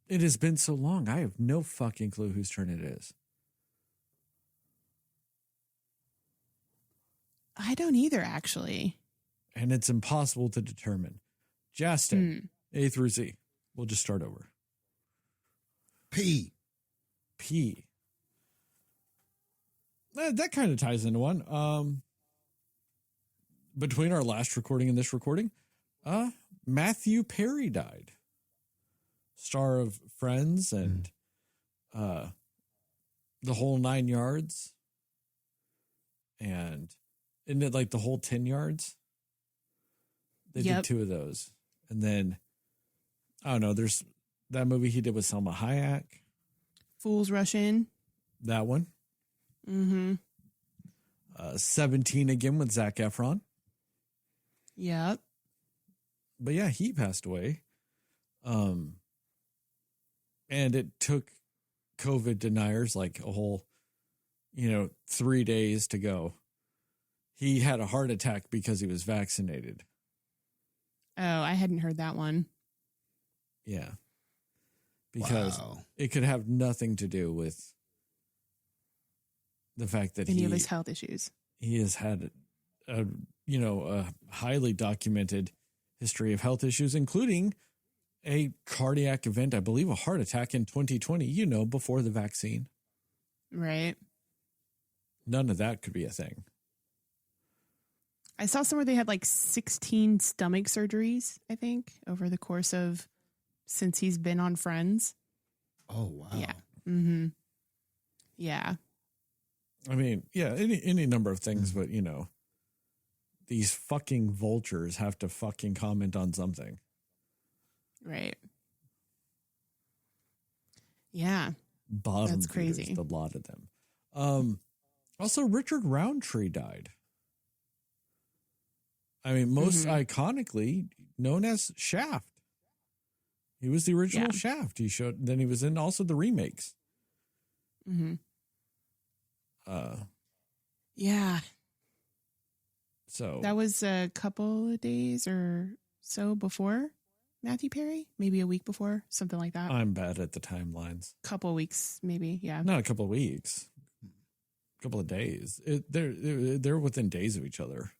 It has been so long. I have no fucking clue whose turn it is. I don't either, actually. And it's impossible to determine. Jastin, A through Z. We'll just start over. P. That kind of ties into one. Between our last recording and this recording, Matthew Perry died. Star of Friends and the whole 9 yards. And isn't it like the whole 10 yards? They did 2 of those. And then, I don't know, there's that movie he did with Selma Hayek. Fools Rush In. That one. 17 again with Zac Efron. Yep. But yeah, he passed away. And it took COVID deniers like a whole, 3 days to go. He had a heart attack because he was vaccinated. Oh, I hadn't heard that one. Yeah. Because it could have nothing to do with the fact that any of his health issues. He has had a highly documented history of health issues, including a cardiac event, I believe a heart attack in 2020, before the vaccine. Right. None of that could be a thing. I saw somewhere they had like 16 stomach surgeries, I think, over the course of since he's been on Friends. Oh, wow. Yeah. Mm-hmm. Yeah. I mean, yeah, any number of things, but, these fucking vultures have to fucking comment on something. Right. Yeah. Bottom That's crazy. feeders, the lot of them. Also, Richard Roundtree died. I mean, most iconically known as Shaft. He was the original Shaft. Then he was in also the remakes. Mm-hmm. Yeah. So that was a couple of days or so before Matthew Perry, maybe a week before, something like that. I'm bad at the timelines. Couple of weeks, maybe. Yeah. Not a couple of weeks. A couple of days. They're within days of each other.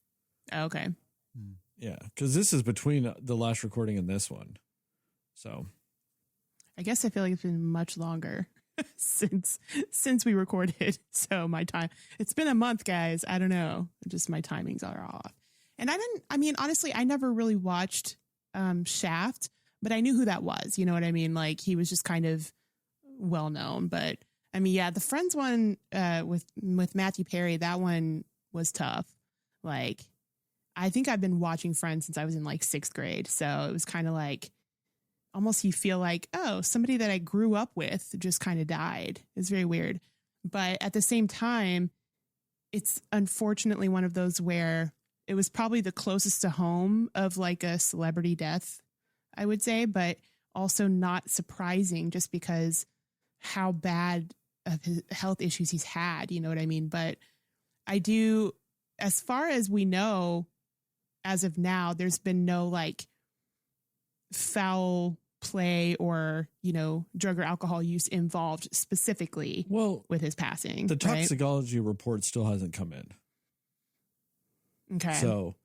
Okay. Yeah, because this is between the last recording and this one. So I guess I feel like it's been much longer since we recorded. So my time, it's been a month, guys. I don't know. Just my timings are off. And honestly, I never really watched Shaft, but I knew who that was. You know what I mean? Like he was just kind of well known. But I mean, yeah, the Friends one with Matthew Perry, that one was tough. Like I think I've been watching Friends since I was in like 6th grade. So it was kind of like almost you feel like, oh, somebody that I grew up with just kind of died. It's very weird. But at the same time, it's unfortunately one of those where it was probably the closest to home of like a celebrity death, I would say, but also not surprising just because how bad of his health issues he's had. You know what I mean? But I do, as far as we know, as of now, there's been no like foul play or, drug or alcohol use involved specifically with his passing. The toxicology report still hasn't come in. Okay. So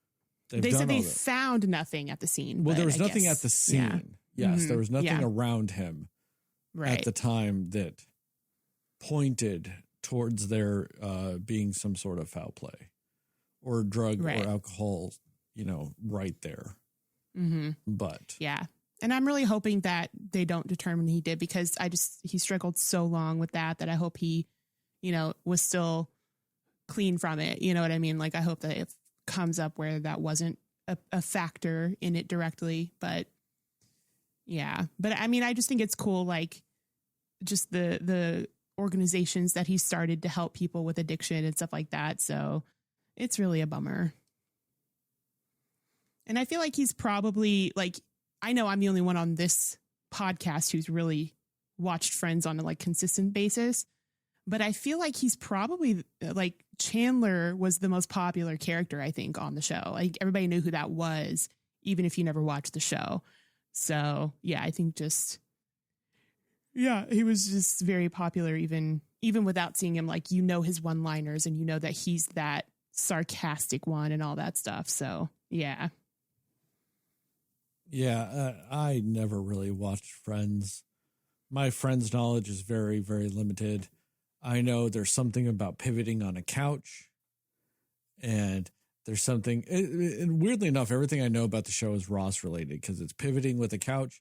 they said they found nothing at the scene. Well, there was nothing at the scene. Yeah. Yes, there was nothing around him at the time that pointed towards there being some sort of foul play or drug or alcohol, right there. Mm-hmm. But yeah. And I'm really hoping that they don't determine he did because he struggled so long with that I hope he, was still clean from it. You know what I mean? Like, I hope that it comes up where that wasn't a factor in it directly, but yeah. But I mean, I just think it's cool. Like just the organizations that he started to help people with addiction and stuff like that. So it's really a bummer. And I feel like he's probably like, I know I'm the only one on this podcast who's really watched Friends on a like consistent basis, but I feel like he's probably like Chandler was the most popular character, I think, on the show. Like everybody knew who that was, even if you never watched the show. So yeah, I think just Yeah, he was just very popular even without seeing him. Like, you know, his one-liners, and you know that he's that sarcastic one and all that stuff. So, yeah. Yeah, I never really watched Friends. My Friends knowledge is very, very limited. I know there's something about pivoting on a couch, and there's something, and weirdly enough, everything I know about the show is Ross related because it's pivoting with a couch,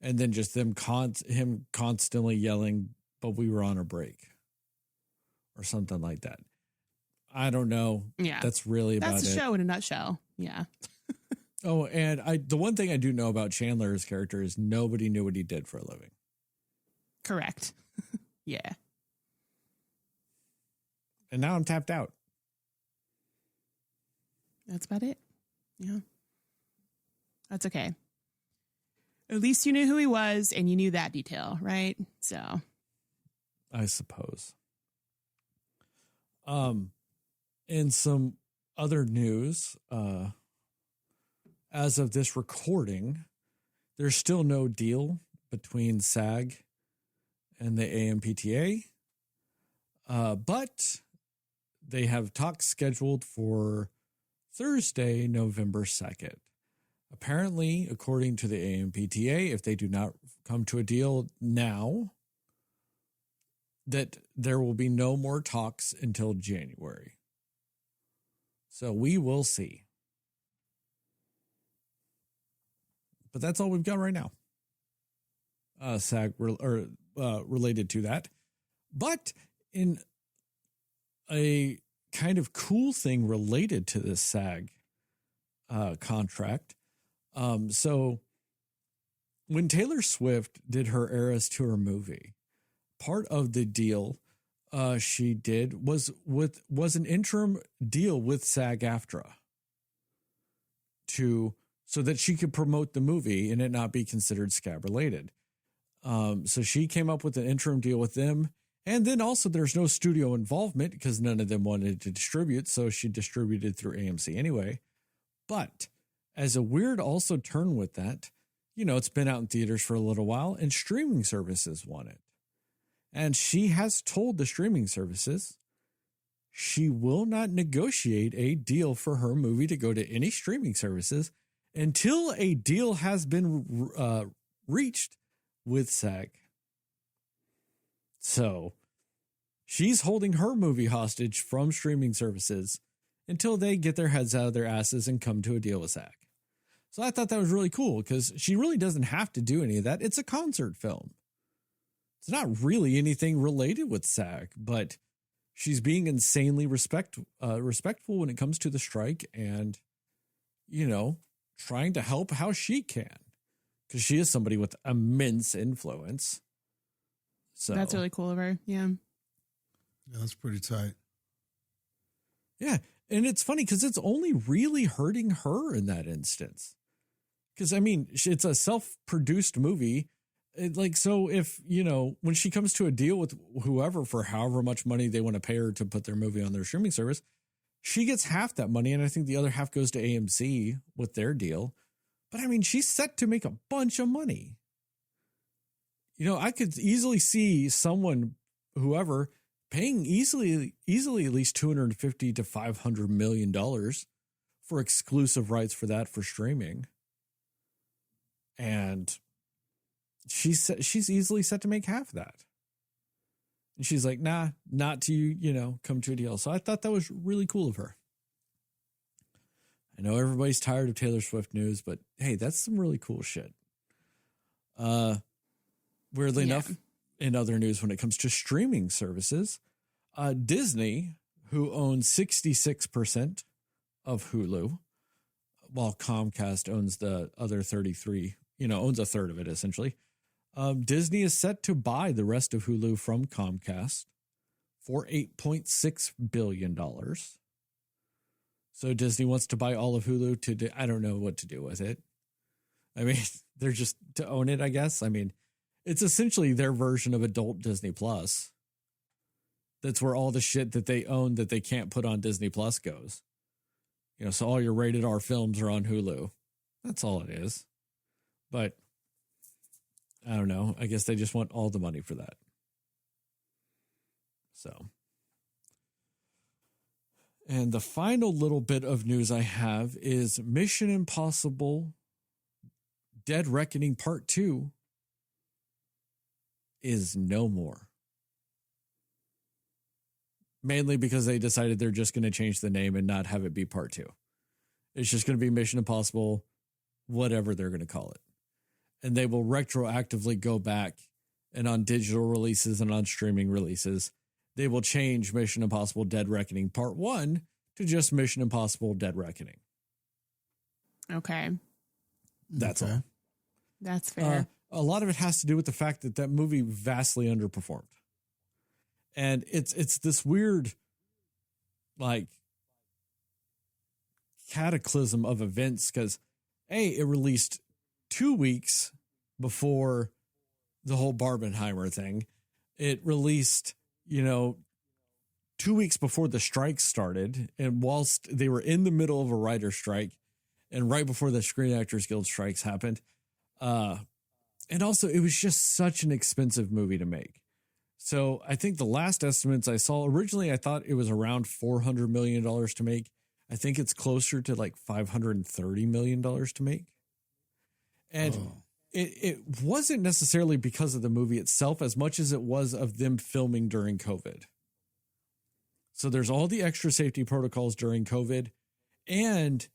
and then just him constantly yelling, "But we were on a break," or something like that. I don't know. Yeah, that's really about it. That's the show in a nutshell. Yeah. Oh, and the one thing I do know about Chandler's character is nobody knew what he did for a living. Correct. Yeah. And now I'm tapped out. That's about it. Yeah. That's okay. At least you knew who he was and you knew that detail, right? So. I suppose. In some other news, as of this recording, there's still no deal between SAG and the AMPTA, but they have talks scheduled for Thursday, November 2nd. Apparently, according to the AMPTA, if they do not come to a deal now, that there will be no more talks until January. So we will see. But that's all we've got right now. SAG related to that. But in a kind of cool thing related to this SAG contract. So when Taylor Swift did her Eras Tour movie, part of the deal she did was an interim deal with SAG-AFTRA so that she could promote the movie and it not be considered scab related. So she came up with an interim deal with them. And then also there's no studio involvement because none of them wanted to distribute. So she distributed through AMC anyway. But as a weird also turn with that, you know, it's been out in theaters for a little while and streaming services want it. And she has told the streaming services she will not negotiate a deal for her movie to go to any streaming services until a deal has been reached with SAG. So she's holding her movie hostage from streaming services until they get their heads out of their asses and come to a deal with SAG. So I thought that was really cool because she really doesn't have to do any of that. It's a concert film. It's not really anything related with SAG, but she's being insanely respectful when it comes to the strike and, you know, trying to help how she can because she is somebody with immense influence. So that's really cool of her. Yeah. Yeah, that's pretty tight. Yeah. And it's funny because it's only really hurting her in that instance. Because, I mean, it's a self-produced movie. So if, you know, when she comes to a deal with whoever for however much money they want to pay her to put their movie on their streaming service, she gets half that money. And I think the other half goes to AMC with their deal. But I mean, she's set to make a bunch of money. You know, I could easily see someone, whoever, paying easily at least $250 to $500 million for exclusive rights for that for streaming. And she's easily set to make half that. And she's like, nah, not to, you know, come to a deal. So I thought that was really cool of her. I know everybody's tired of Taylor Swift news, but hey, that's some really cool shit. Weirdly enough, in other news, when it comes to streaming services, Disney, who owns 66% of Hulu, while Comcast owns the other 33, owns a third of it essentially. Disney is set to buy the rest of Hulu from Comcast for $8.6 billion. So Disney wants to buy all of Hulu I don't know what to do with it. I mean, they're just to own it, I guess. I mean, it's essentially their version of adult Disney Plus. That's where all the shit that they own that they can't put on Disney Plus goes. You know, so all your rated R films are on Hulu. That's all it is. But I don't know. I guess they just want all the money for that. So. And the final little bit of news I have is Mission Impossible Dead Reckoning Part 2 is no more. Mainly because they decided they're just going to change the name and not have it be Part 2. It's just going to be Mission Impossible, whatever they're going to call it. And they will retroactively go back and on digital releases and on streaming releases, they will change Mission Impossible Dead Reckoning Part 1 to just Mission Impossible Dead Reckoning. Okay. That's all. That's fair. A lot of it has to do with the fact that that movie vastly underperformed. And it's this weird, like, cataclysm of events because, it released 2 weeks before the whole Barbenheimer thing. It released, 2 weeks before the strike started. And whilst they were in the middle of a writer's strike and right before the Screen Actors Guild strikes happened. And also, it was just such an expensive movie to make. So I think the last estimates I saw, originally I thought it was around $400 million to make. I think it's closer to like $530 million to make. And it wasn't necessarily because of the movie itself as much as it was of them filming during COVID. So there's all the extra safety protocols during COVID. And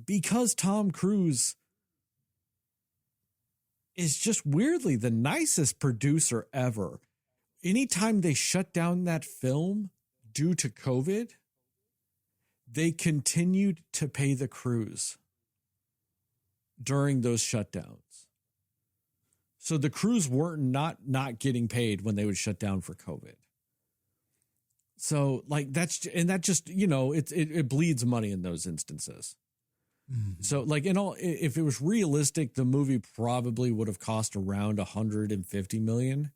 because Tom Cruise is just weirdly the nicest producer ever, anytime they shut down that film due to COVID, they continued to pay the crews during those shutdowns. So the crews weren't not getting paid when they would shut down for COVID. So like that just, it bleeds money in those instances. Mm-hmm. So like if it was realistic, the movie probably would have cost around $150 million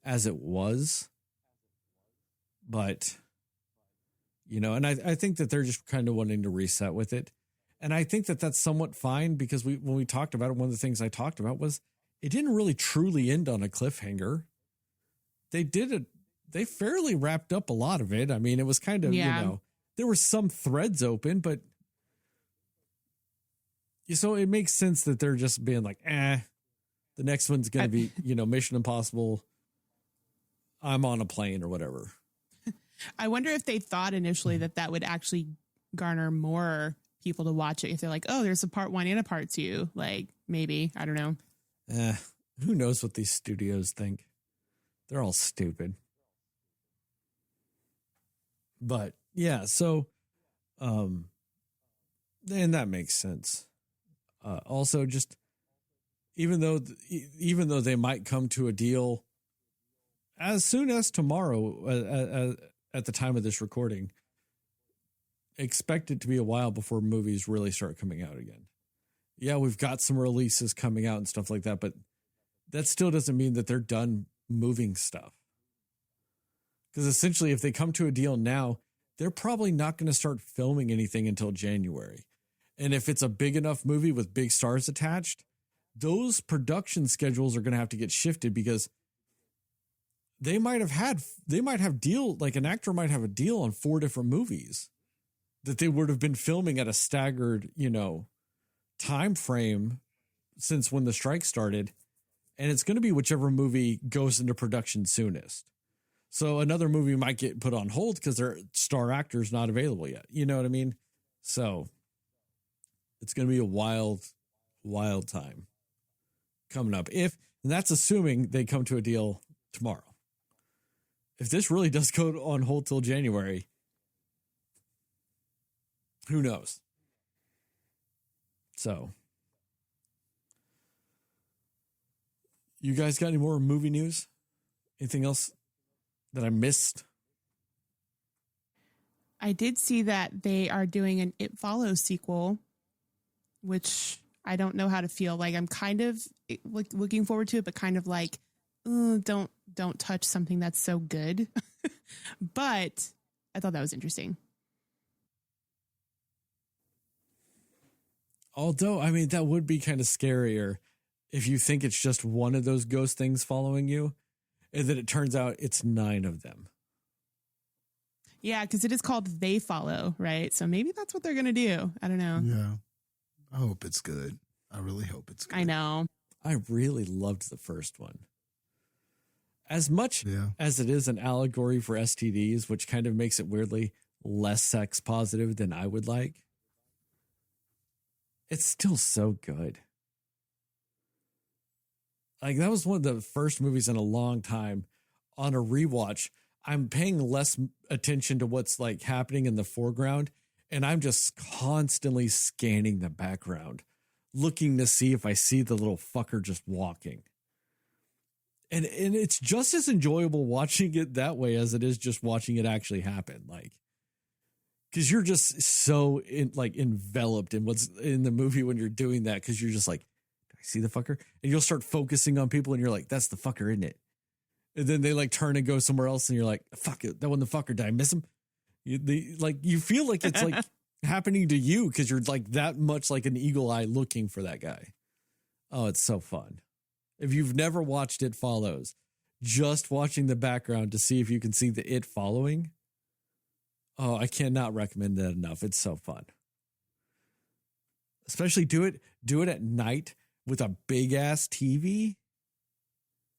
as it was. But, and I think that they're just kind of wanting to reset with it. And I think that that's somewhat fine because when we talked about it, one of the things I talked about was it didn't really truly end on a cliffhanger. They fairly wrapped up a lot of it. I mean, it was kind of, there were some threads open, but so it makes sense that they're just being like, the next one's going to be, Mission Impossible. I'm on a plane or whatever. I wonder if they thought initially that would actually garner more people to watch it. If they're like, oh, there's a part 1 and a part 2, like maybe, I don't know. Who knows what these studios think? They're all stupid. But yeah, so, and that makes sense. Also, just even though they might come to a deal as soon as tomorrow, at the time of this recording, expect it to be a while before movies really start coming out again. Yeah, we've got some releases coming out and stuff like that, but that still doesn't mean that they're done moving stuff. Because essentially, if they come to a deal now, they're probably not going to start filming anything until January. And if it's a big enough movie with big stars attached, those production schedules are going to have to get shifted because they might have deal, like an actor might have a deal on 4 different movies that they would have been filming at a staggered, time frame since when the strike started. And it's going to be whichever movie goes into production soonest. So another movie might get put on hold because their star actor's not available yet. You know what I mean? So it's going to be a wild, wild time coming up. And that's assuming they come to a deal tomorrow. If this really does go on hold till January, who knows? So, you guys got any more movie news? Anything else that I missed? I did see that they are doing an It Follows sequel, which I don't know how to feel. Like I'm kind of looking forward to it, but kind of like, don't touch something that's so good. But I thought that was interesting. Although, I mean, that would be kind of scarier if you think it's just one of those ghost things following you, and then it turns out it's 9 of them. Yeah, because it is called They Follow, right? So maybe that's what they're going to do. I don't know. Yeah. I hope it's good. I really hope it's good. I know. I really loved the first one. As much as it is an allegory for STDs, which kind of makes it weirdly less sex positive than I would like, it's still so good. Like, that was one of the first movies in a long time on a rewatch. I'm paying less attention to what's like happening in the foreground, and I'm just constantly scanning the background, looking to see if I see the little fucker just walking. And it's just as enjoyable watching it that way as it is just watching it actually happen. Like, because you're just so enveloped in what's in the movie when you're doing that, because you're just like, do I see the fucker? And you'll start focusing on people and you're like, that's the fucker, isn't it? And then they like turn and go somewhere else and you're like, fuck it, that wasn't the fucker. Did I miss him? You feel like it's like happening to you because you're like that much like an eagle eye looking for that guy. Oh, it's so fun. If you've never watched It Follows, just watching the background to see if you can see the it following. Oh, I cannot recommend that enough. It's so fun. Especially do it at night with a big ass TV.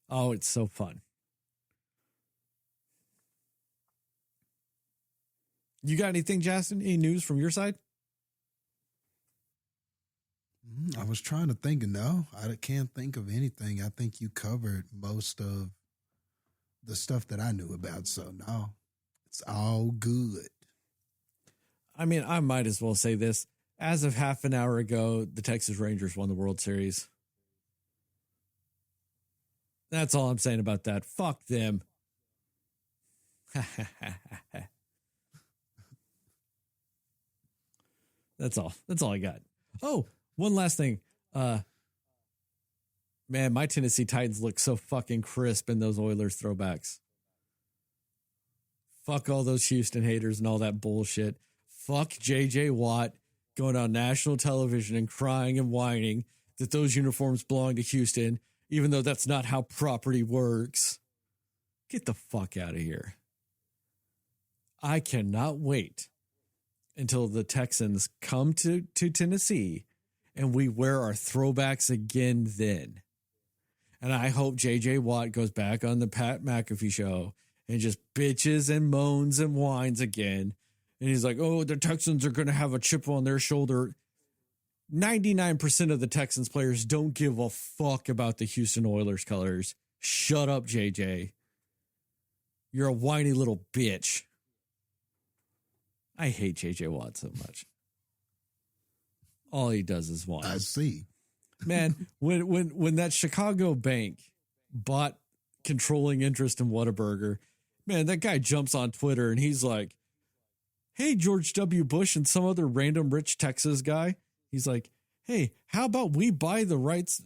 Oh, it's so fun. You got anything, Jastin? Any news from your side? I was trying to think. No, I can't think of anything. I think you covered most of the stuff that I knew about. So no, it's all good. I mean, I might as well say this. As of half an hour ago, the Texas Rangers won the World Series. That's all I'm saying about that. Fuck them. That's all. That's all I got. Oh, one last thing. Man, my Tennessee Titans look so fucking crisp in those Oilers throwbacks. Fuck all those Houston haters and all that bullshit. Fuck J.J. Watt going on national television and crying and whining that those uniforms belong to Houston, even though that's not how property works. Get the fuck out of here. I cannot wait until the Texans come to Tennessee and we wear our throwbacks again then. And I hope J.J. Watt goes back on the Pat McAfee show and just bitches and moans and whines again. And he's like, oh, the Texans are going to have a chip on their shoulder. 99% of the Texans players don't give a fuck about the Houston Oilers colors. Shut up, JJ. You're a whiny little bitch. I hate JJ Watt so much. All he does is whine. I see. Man, when that Chicago bank bought controlling interest in Whataburger, man, that guy jumps on Twitter and he's like, hey, George W. Bush and some other random rich Texas guy. He's like, hey, how about we buy the rights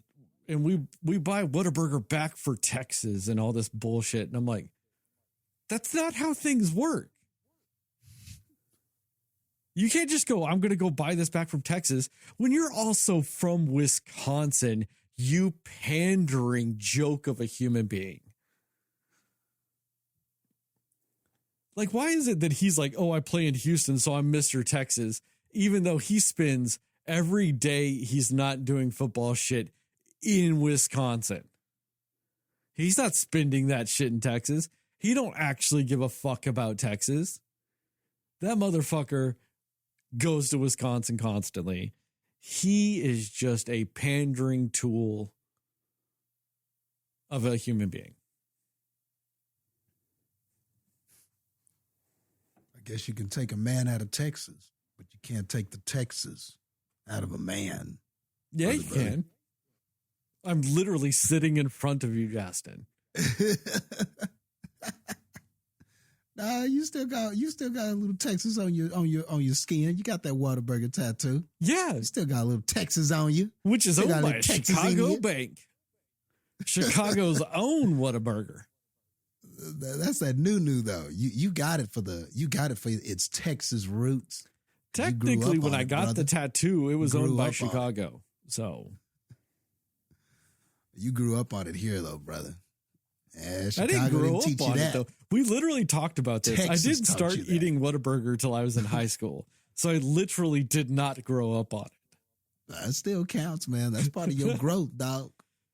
and we buy Whataburger back for Texas and all this bullshit. And I'm like, that's not how things work. You can't just go, I'm going to go buy this back from Texas when you're also from Wisconsin, you pandering joke of a human being. Like, why is it that he's like, oh, I play in Houston, so I'm Mr. Texas, even though he spends every day he's not doing football shit in Wisconsin? He's not spending that shit in Texas. He don't actually give a fuck about Texas. That motherfucker goes to Wisconsin constantly. He is just a pandering tool of a human being. I guess you can take a man out of Texas, but you can't take the Texas out of a man. Yeah, you can. I'm literally sitting in front of you, Jastin. Nah, you still got a little Texas on your skin. You got that Whataburger tattoo. Yeah, you still got a little Texas on you, which is owned by a Chicago bank. Chicago's own Whataburger. That's that new though. You got it for its Texas roots. Technically, when I got the tattoo, it was owned by Chicago. So You grew up on it here, though, brother. I didn't grow up on it, though. We literally talked about this. Texas I didn't start eating Whataburger till I was in high school. So I literally did not grow up on it. That still counts, man. That's part of your growth, dog.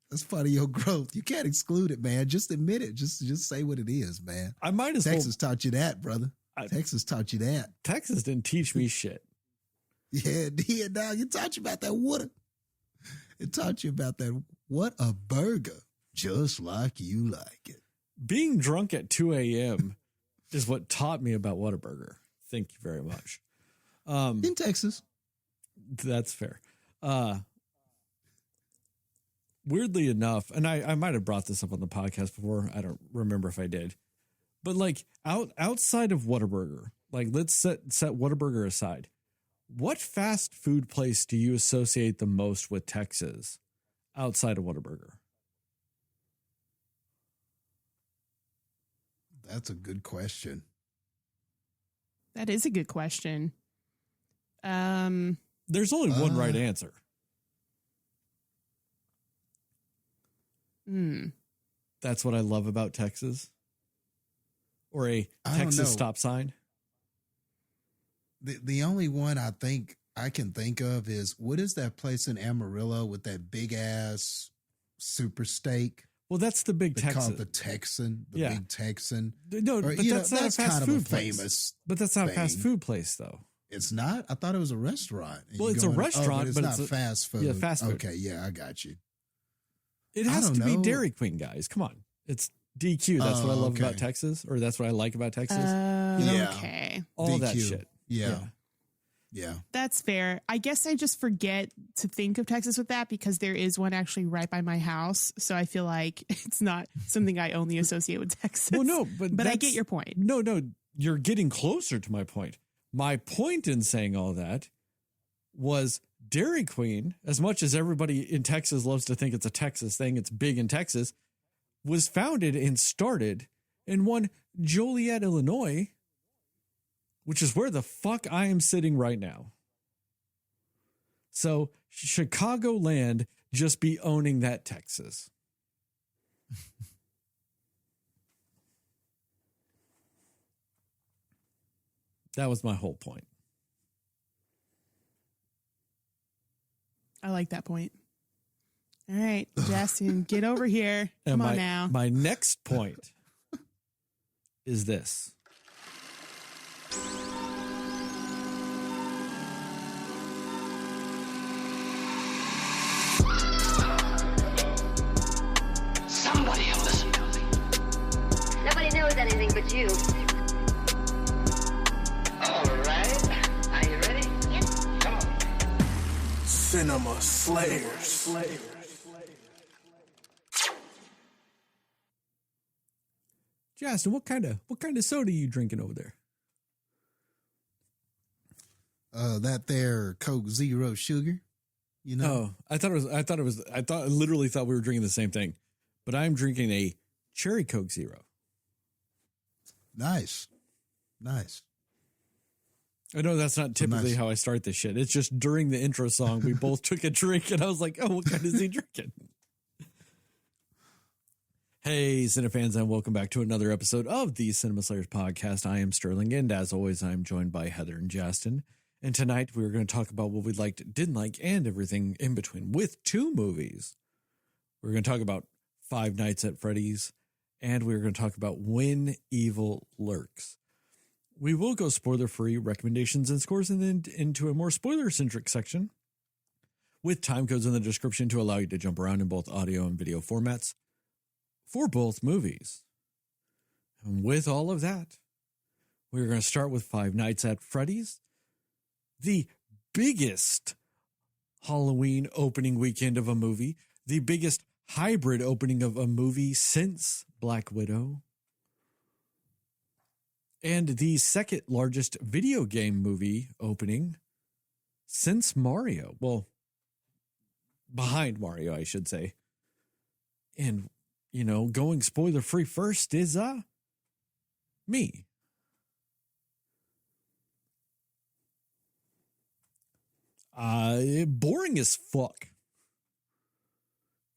That's part of your growth. You can't exclude it, man. Just admit it. Just say what it is, man. I might as Texas taught you that, brother. Texas taught you that. Texas didn't teach me shit. Yeah, dog. It taught you about that water. It taught you about that. What a burger. Just like you like it. Being drunk at 2 a.m. is what taught me about Whataburger. Thank you very much. In Texas. That's fair. Weirdly enough, and I might have brought this up on the podcast before. I don't remember if I did. But like outside of Whataburger, like let's set Whataburger aside. What fast food place do you associate the most with Texas outside of Whataburger? That's a good question. That is a good question. There's only one right answer. That's what I love about Texas. Or a Texas stop sign. The only one I think I can think of is, what is that place in Amarillo with that big ass super steak? Well, that's the Big Texan. Called the Texan, Big Texan. No, but that's not a fast food place. Famous. But that's not a fast food place, though. It's not? I thought it was a restaurant. Well, it's a restaurant, but it's not fast food. Yeah, fast food. Okay, yeah, I got you. It has to be Dairy Queen, guys. Come on. It's DQ. That's what I love about Texas, or that's what I like about Texas. Okay. All DQ. that shit. Yeah. That's fair. I guess I just forget to think of Texas with that because there is one actually right by my house. So I feel like it's not something I only associate with Texas. Well, no, but I get your point. No, you're getting closer to my point. My point in saying all that was Dairy Queen, as much as everybody in Texas loves to think it's a Texas thing, it's big in Texas, was founded and started in one Joliet, Illinois, which is where the fuck I am sitting right now. So Chicagoland just be owning that Texas. That was my whole point. I like that point. All right, Jastin, get over here. Come on now. My next point is this. Somebody will listen to me. Nobody knows anything but you. All right. Are you ready? Yes. Come on. Cinema Slayers. Jastin, what kind of soda are you drinking over there? That there Coke Zero Sugar. You know? Oh, I literally thought we were drinking the same thing. But I'm drinking a Cherry Coke Zero. Nice. I know that's not typically how I start this shit. It's just during the intro song, we both took a drink and I was like, oh, what kind is he drinking? Hey, Cinefans, and welcome back to another episode of the Cinema Slayers podcast. I am Sterling, and as always, I'm joined by Heather and Jastin. And tonight we're going to talk about what we liked, didn't like, and everything in between with two movies. We're going to talk about Five Nights at Freddy's, and we're going to talk about When Evil Lurks. We will go spoiler-free recommendations and scores and then into a more spoiler-centric section with time codes in the description to allow you to jump around in both audio and video formats for both movies. And with all of that, we're going to start with Five Nights at Freddy's, the biggest Halloween opening weekend of a movie, the biggest hybrid opening of a movie since Black Widow, and the second largest video game movie opening since Mario. Well, behind Mario, I should say. And, you know, going spoiler free first is me. Boring as fuck.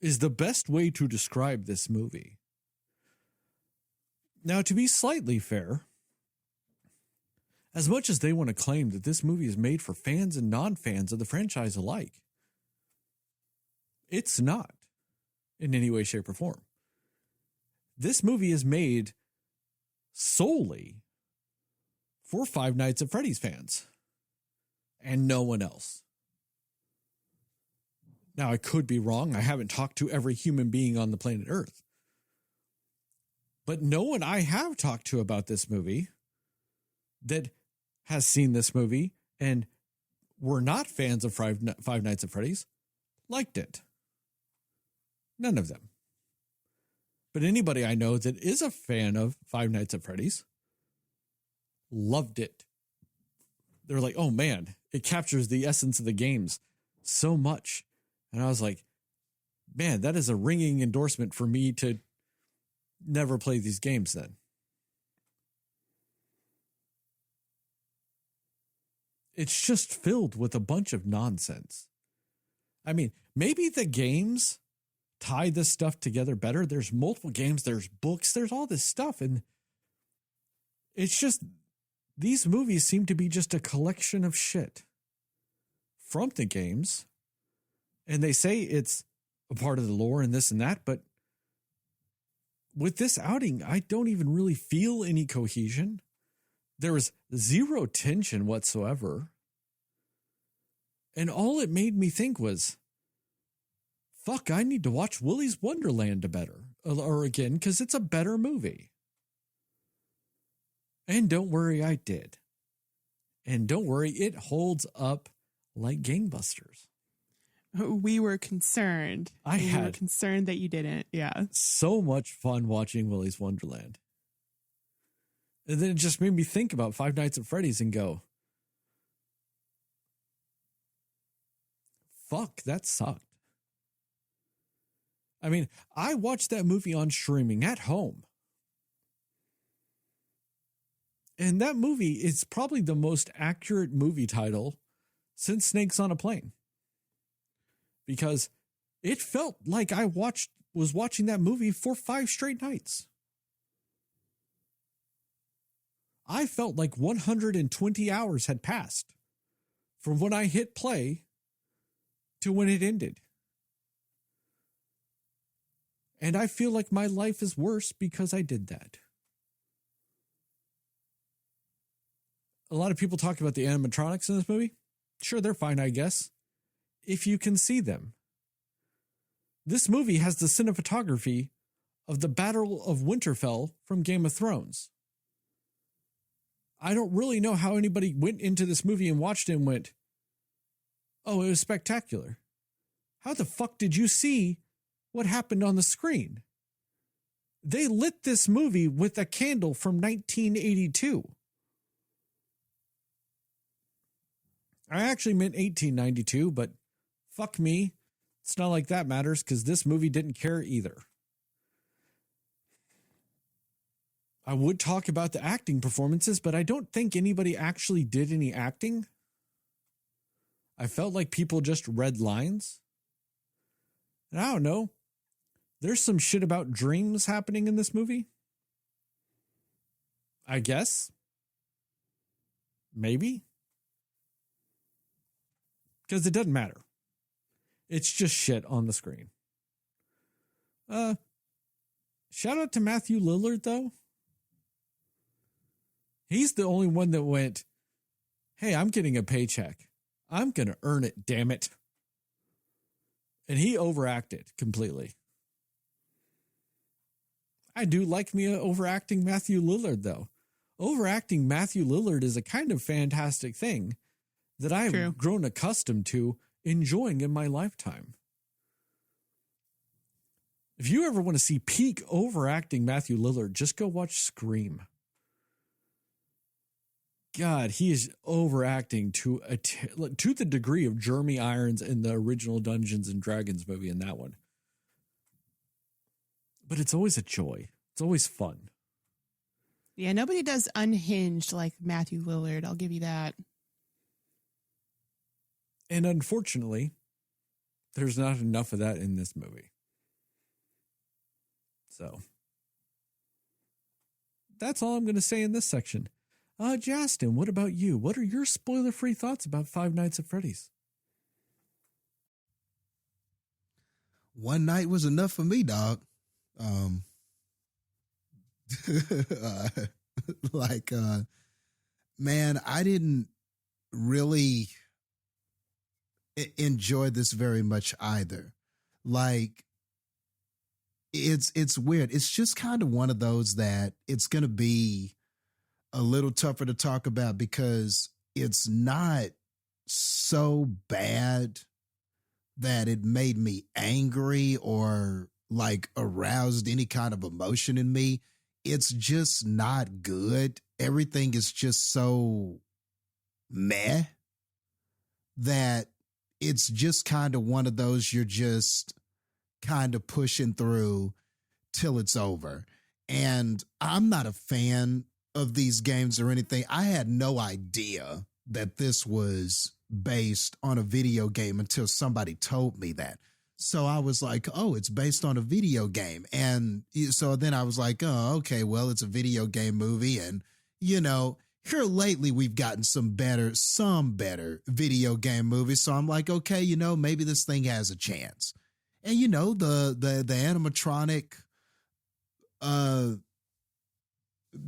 is the best way to describe this movie. Now, to be slightly fair, as much as they want to claim that this movie is made for fans and non-fans of the franchise alike, it's not in any way, shape, or form. This movie is made solely for Five Nights at Freddy's fans and no one else. Now, I could be wrong. I haven't talked to every human being on the planet Earth. But no one I have talked to about this movie that has seen this movie and were not fans of Five Nights at Freddy's liked it. None of them. But anybody I know that is a fan of Five Nights at Freddy's loved it. They're like, oh man, it captures the essence of the games so much. And I was like, man, that is a ringing endorsement for me to never play these games then. It's just filled with a bunch of nonsense. I mean, maybe the games tie this stuff together better. There's multiple games, there's books, there's all this stuff. And it's just, these movies seem to be just a collection of shit from the games. And they say it's a part of the lore and this and that, but with this outing, I don't even really feel any cohesion. There was zero tension whatsoever. And all it made me think was, fuck, I need to watch Willy's Wonderland again, because it's a better movie. And don't worry, I did. And don't worry, it holds up like gangbusters. We were concerned. We were concerned that you didn't. Yeah. So much fun watching Willy's Wonderland. And then it just made me think about Five Nights at Freddy's and go, fuck, that sucked. I mean, I watched that movie on streaming at home. And that movie is probably the most accurate movie title since Snakes on a Plane. Because it felt like I was watching that movie for 5 straight nights. I felt like 120 hours had passed from when I hit play to when it ended. And I feel like my life is worse because I did that. A lot of people talk about the animatronics in this movie. Sure, they're fine, I guess, if you can see them. This movie has the cinematography of the Battle of Winterfell from Game of Thrones. I don't really know how anybody went into this movie and watched it and went, oh, it was spectacular. How the fuck did you see what happened on the screen? They lit this movie with a candle from 1982. I actually meant 1892, but fuck me. It's not like that matters because this movie didn't care either. I would talk about the acting performances, but I don't think anybody actually did any acting. I felt like people just read lines. And I don't know. There's some shit about dreams happening in this movie. I guess. Maybe. Because it doesn't matter. It's just shit on the screen. Shout out to Matthew Lillard, though. He's the only one that went, hey, I'm getting a paycheck. I'm going to earn it, damn it. And he overacted completely. I do like me overacting Matthew Lillard, though. Overacting Matthew Lillard is a kind of fantastic thing that I've grown accustomed to enjoying in my lifetime. If you ever want to see peak overacting Matthew Lillard, just go watch Scream. God, he is overacting to the degree of Jeremy Irons in the original Dungeons and Dragons movie in that one. But it's always a joy. It's always fun. Yeah, nobody does unhinged like Matthew Lillard. I'll give you that. And unfortunately, there's not enough of that in this movie. So that's all I'm going to say in this section. Jastin, what about you? What are your spoiler-free thoughts about Five Nights at Freddy's? One night was enough for me, dog. Man, I didn't really enjoy this very much either. Like, it's weird. It's just kind of one of those that it's going to be a little tougher to talk about because it's not so bad that it made me angry or like aroused any kind of emotion in me. It's just not good. Everything is just so meh that it's just kind of one of those you're just kind of pushing through till it's over. And I'm not a fan of these games or anything. I had no idea that this was based on a video game until somebody told me that. So I was like, oh, it's based on a video game. And so then I was like, oh, okay, well, it's a video game movie. And, you know, here lately we've gotten some better video game movies. So I'm like, okay, you know, maybe this thing has a chance. And, you know, the animatronic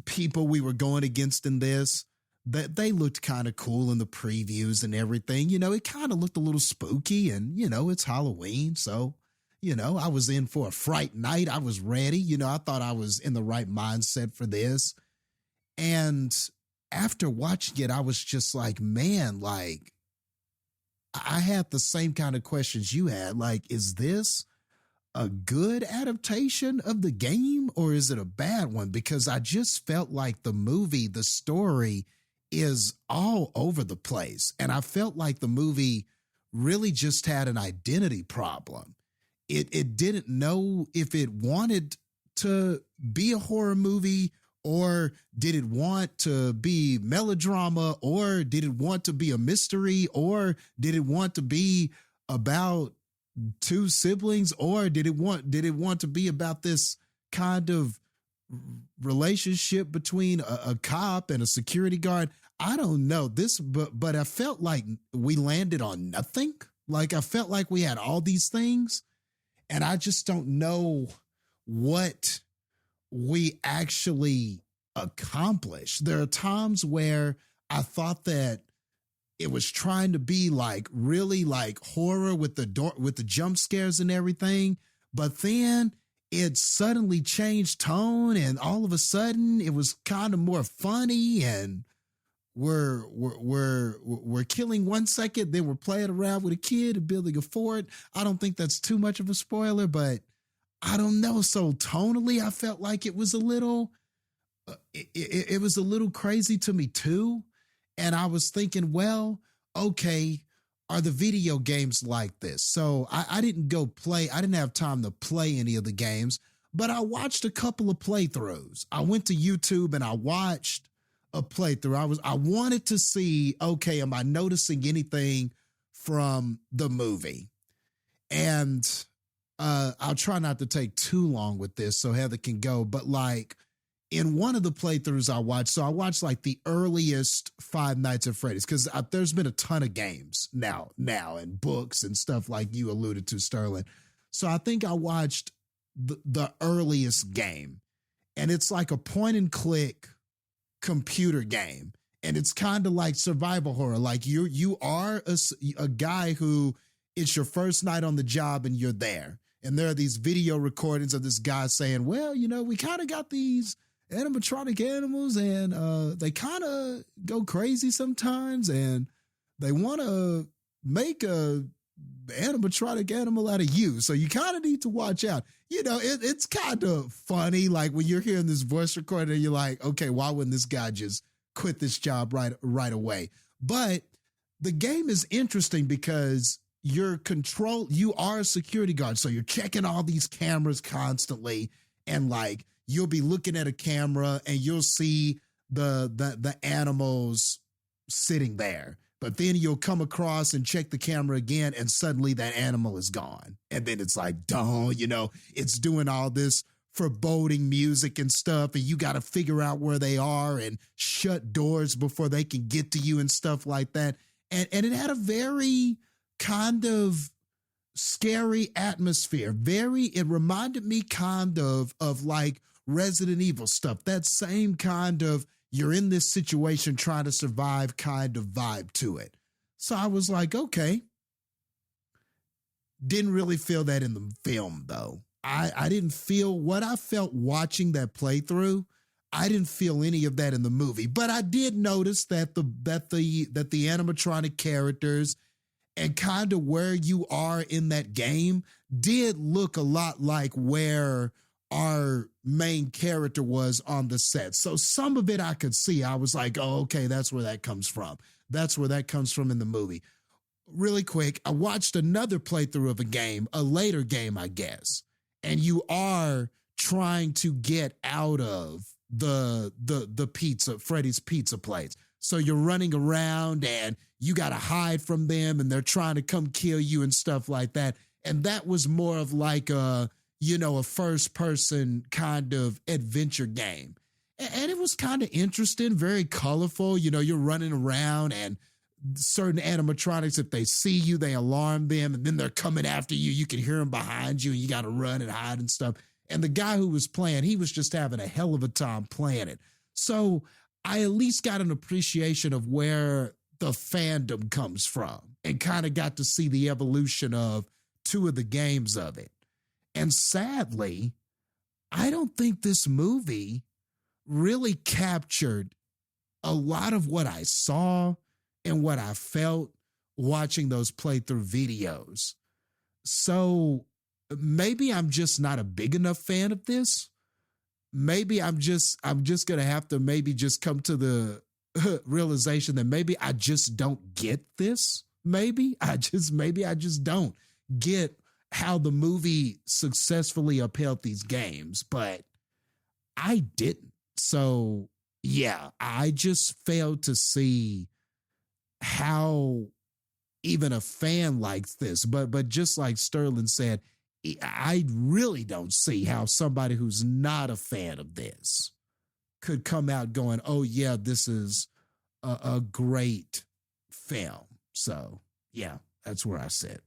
people we were going against in this, that they looked kind of cool in the previews and everything. You know, it kind of looked a little spooky and, you know, it's Halloween. So, you know, I was in for a fright night. I was ready. You know, I thought I was in the right mindset for this. And after watching it, I was just like, man, like, I had the same kind of questions you had. Like, is this a good adaptation of the game or is it a bad one? Because I just felt like the movie, the story is all over the place. And I felt like the movie really just had an identity problem. It didn't know if it wanted to be a horror movie or did it want to be melodrama or did it want to be a mystery or did it want to be about two siblings or did it want to be about this kind of relationship between a cop and a security guard? I don't know this, but I felt like we landed on nothing. Like I felt like we had all these things and I just don't know what we actually accomplished. There are times where I thought that it was trying to be like really like horror with the jump scares and everything, but then it suddenly changed tone and all of a sudden it was kind of more funny and we're killing 1 second, then we're playing around with a kid and building a fort. I don't think that's too much of a spoiler, but I don't know. So tonally, I felt like it was a little, it was a little crazy to me too. And I was thinking, well, okay, are the video games like this? So I didn't go play. I didn't have time to play any of the games, but I watched a couple of playthroughs. I went to YouTube and I watched a playthrough. I wanted to see, okay, am I noticing anything from the movie? And I'll try not to take too long with this so Heather can go, but like in one of the playthroughs I watched like the earliest Five Nights at Freddy's because there's been a ton of games now and books and stuff like you alluded to, Sterling. So I think I watched the earliest game and it's like a point and click computer game. And it's kind of like survival horror. Like you are a guy who it's your first night on the job and you're there. And there are these video recordings of this guy saying, well, you know, we kind of got these animatronic animals and they kind of go crazy sometimes and they want to make a animatronic animal out of you. So you kind of need to watch out. You know, it's kind of funny. Like when you're hearing this voice recording, you're like, okay, why wouldn't this guy just quit this job right away? But the game is interesting because you are a security guard. So you're checking all these cameras constantly. And like, you'll be looking at a camera and you'll see the animals sitting there. But then you'll come across and check the camera again and suddenly that animal is gone. And then it's like, duh, you know, it's doing all this foreboding music and stuff, and you got to figure out where they are and shut doors before they can get to you and stuff like that. And it had a very kind of scary atmosphere. It reminded me kind of like Resident Evil stuff. That same kind of you're in this situation trying to survive kind of vibe to it. So I was like, okay. Didn't really feel that in the film though. I didn't feel what I felt watching that playthrough. I didn't feel any of that in the movie, but I did notice that the animatronic characters and kind of where you are in that game did look a lot like where our main character was on the set. So some of it I could see. I was like, oh, okay, that's where that comes from. That's where that comes from in the movie. Really quick, I watched another playthrough of a game, a later game, I guess. And you are trying to get out of the pizza, Freddy's pizza place. So you're running around and you got to hide from them and they're trying to come kill you and stuff like that. And that was more of like a first person kind of adventure game. And it was kind of interesting, very colorful. You're running around and certain animatronics, if they see you, they alarm them and then they're coming after you. You can hear them behind you and you got to run and hide and stuff. And the guy who was playing, he was just having a hell of a time playing it. So I at least got an appreciation of where the fandom comes from and kind of got to see the evolution of two of the games of it. And sadly, I don't think this movie really captured a lot of what I saw and what I felt watching those playthrough videos. So maybe I'm just not a big enough fan of this. Maybe I'm just going to have to maybe just come to the realization that maybe I just don't get this. Maybe I just don't get how the movie successfully upheld these games, but I didn't. So yeah, I just failed to see how even a fan likes this, but just like Sterling said, I really don't see how somebody who's not a fan of this could come out going, oh yeah, this is a great film. So yeah, that's where I sit.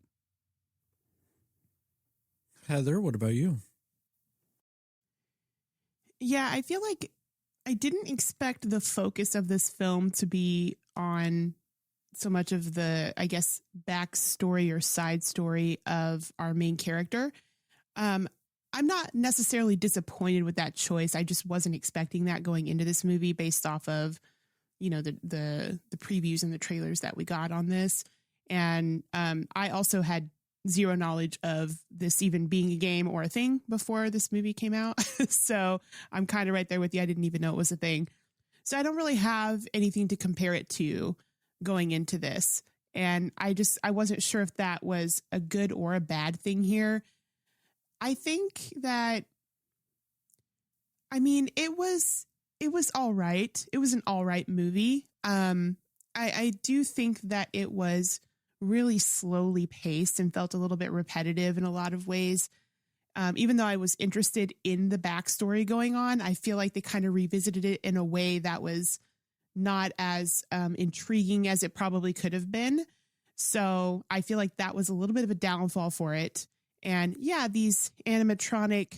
Heather, what about you? Yeah, I feel like I didn't expect the focus of this film to be on so much of the, I guess, backstory or side story of our main character. I'm not necessarily disappointed with that choice. I just wasn't expecting that going into this movie based off of, the previews and the trailers that we got on this. And I also had zero knowledge of this even being a game or a thing before this movie came out. So I'm kind of right there with you. I didn't even know it was a thing. So I don't really have anything to compare it to going into this. And I wasn't sure if that was a good or a bad thing here. I think that, it was all right. It was an all right movie. I do think that it was really slowly paced and felt a little bit repetitive in a lot of ways. Even though I was interested in the backstory going on, I feel like they kind of revisited it in a way that was not as intriguing as it probably could have been. So I feel like that was a little bit of a downfall for it. And yeah, these animatronic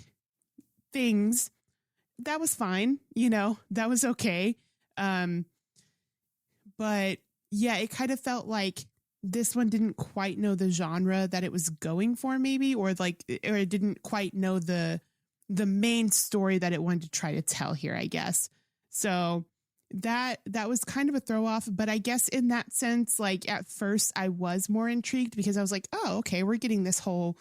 things, that was fine. That was okay. But yeah, it kind of felt like this one didn't quite know the genre that it was going for maybe, or it didn't quite know the main story that it wanted to try to tell here, I guess. So that was kind of a throw off, but I guess in that sense, like at first I was more intrigued because I was like, oh, okay, we're getting this whole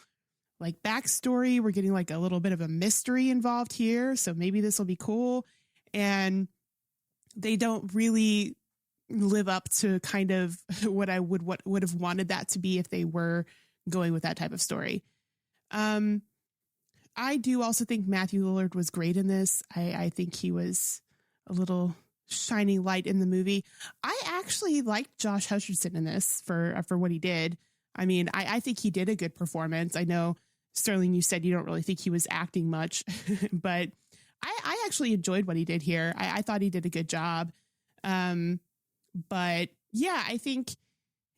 like backstory. We're getting like a little bit of a mystery involved here. So maybe this will be cool. And they don't really live up to kind of what I would have wanted that to be if they were going with that type of story. I do also think Matthew Lillard was great in this. I think he was a little shining light in the movie. I actually liked Josh Hutcherson in this for what he did. I think he did a good performance. I know Sterling, you said you don't really think he was acting much, but I actually enjoyed what he did here. I thought he did a good job. But yeah, I think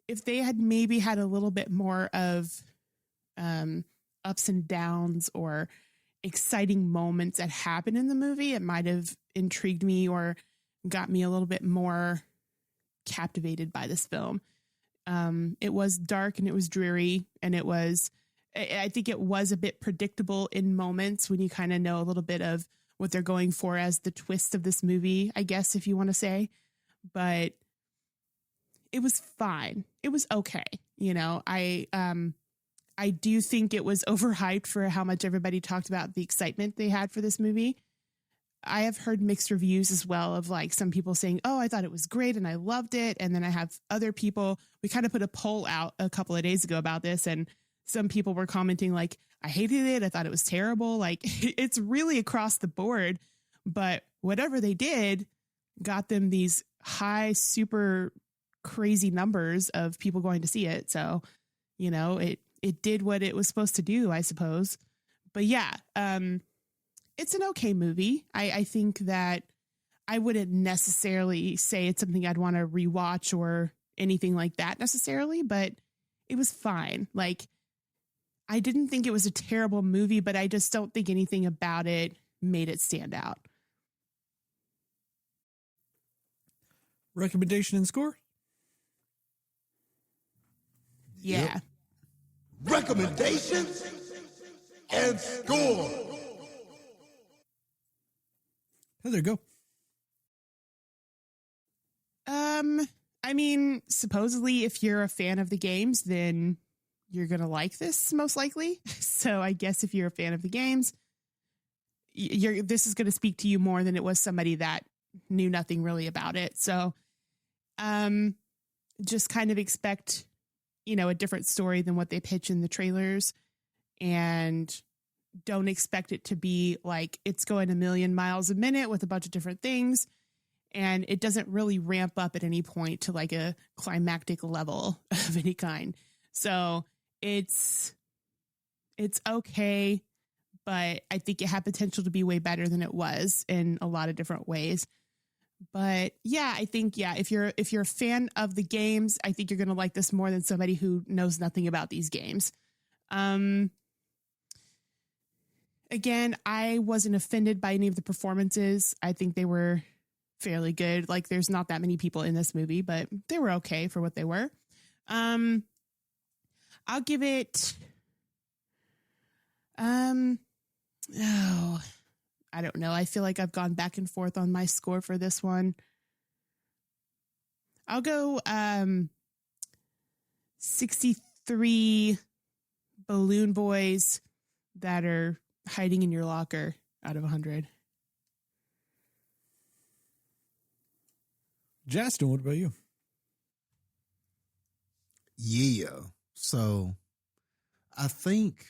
if they had maybe had a little bit more of ups and downs or exciting moments that happen in the movie, it might have intrigued me or got me a little bit more captivated by this film. It was dark and it was dreary, and I think it was a bit predictable in moments when you kind of know a little bit of what they're going for as the twist of this movie, I guess, if you want to say. But it was fine. It was okay. You know, I do think it was overhyped for how much everybody talked about the excitement they had for this movie. I have heard mixed reviews as well of like some people saying, oh, I thought it was great and I loved it. And then I have other people, we kind of put a poll out a couple of days ago about this, and some people were commenting like, I hated it. I thought it was terrible. Like it's really across the board, but whatever they did got them these high, super crazy numbers of people going to see it. So, you know, it did what it was supposed to do, I suppose. But yeah, it's an okay movie. I think that I wouldn't necessarily say it's something I'd want to rewatch or anything like that necessarily, but it was fine. Like, I didn't think it was a terrible movie, but I just don't think anything about it made it stand out. Recommendation and score? Yeah. Yep. Recommendations and score. Heather, go. I mean, supposedly if you're a fan of the games, then you're going to like this most likely. So I guess if you're a fan of the games, this is going to speak to you more than it was somebody that knew nothing really about it. So, just kind of expect, you know, a different story than what they pitch in the trailers, and don't expect it to be like it's going a million miles a minute with a bunch of different things. And it doesn't really ramp up at any point to like a climactic level of any kind. So it's okay, but I think it had potential to be way better than it was in a lot of different ways. But yeah, I think, yeah, if you're a fan of the games, I think you're going to like this more than somebody who knows nothing about these games. Again, I wasn't offended by any of the performances. I think they were fairly good. Like, there's not that many people in this movie, but they were okay for what they were. I'll give it, I don't know. I feel like I've gone back and forth on my score for this one. I'll go 63 balloon boys that are hiding in your locker out of 100. Jastin, what about you? Yeah. So I think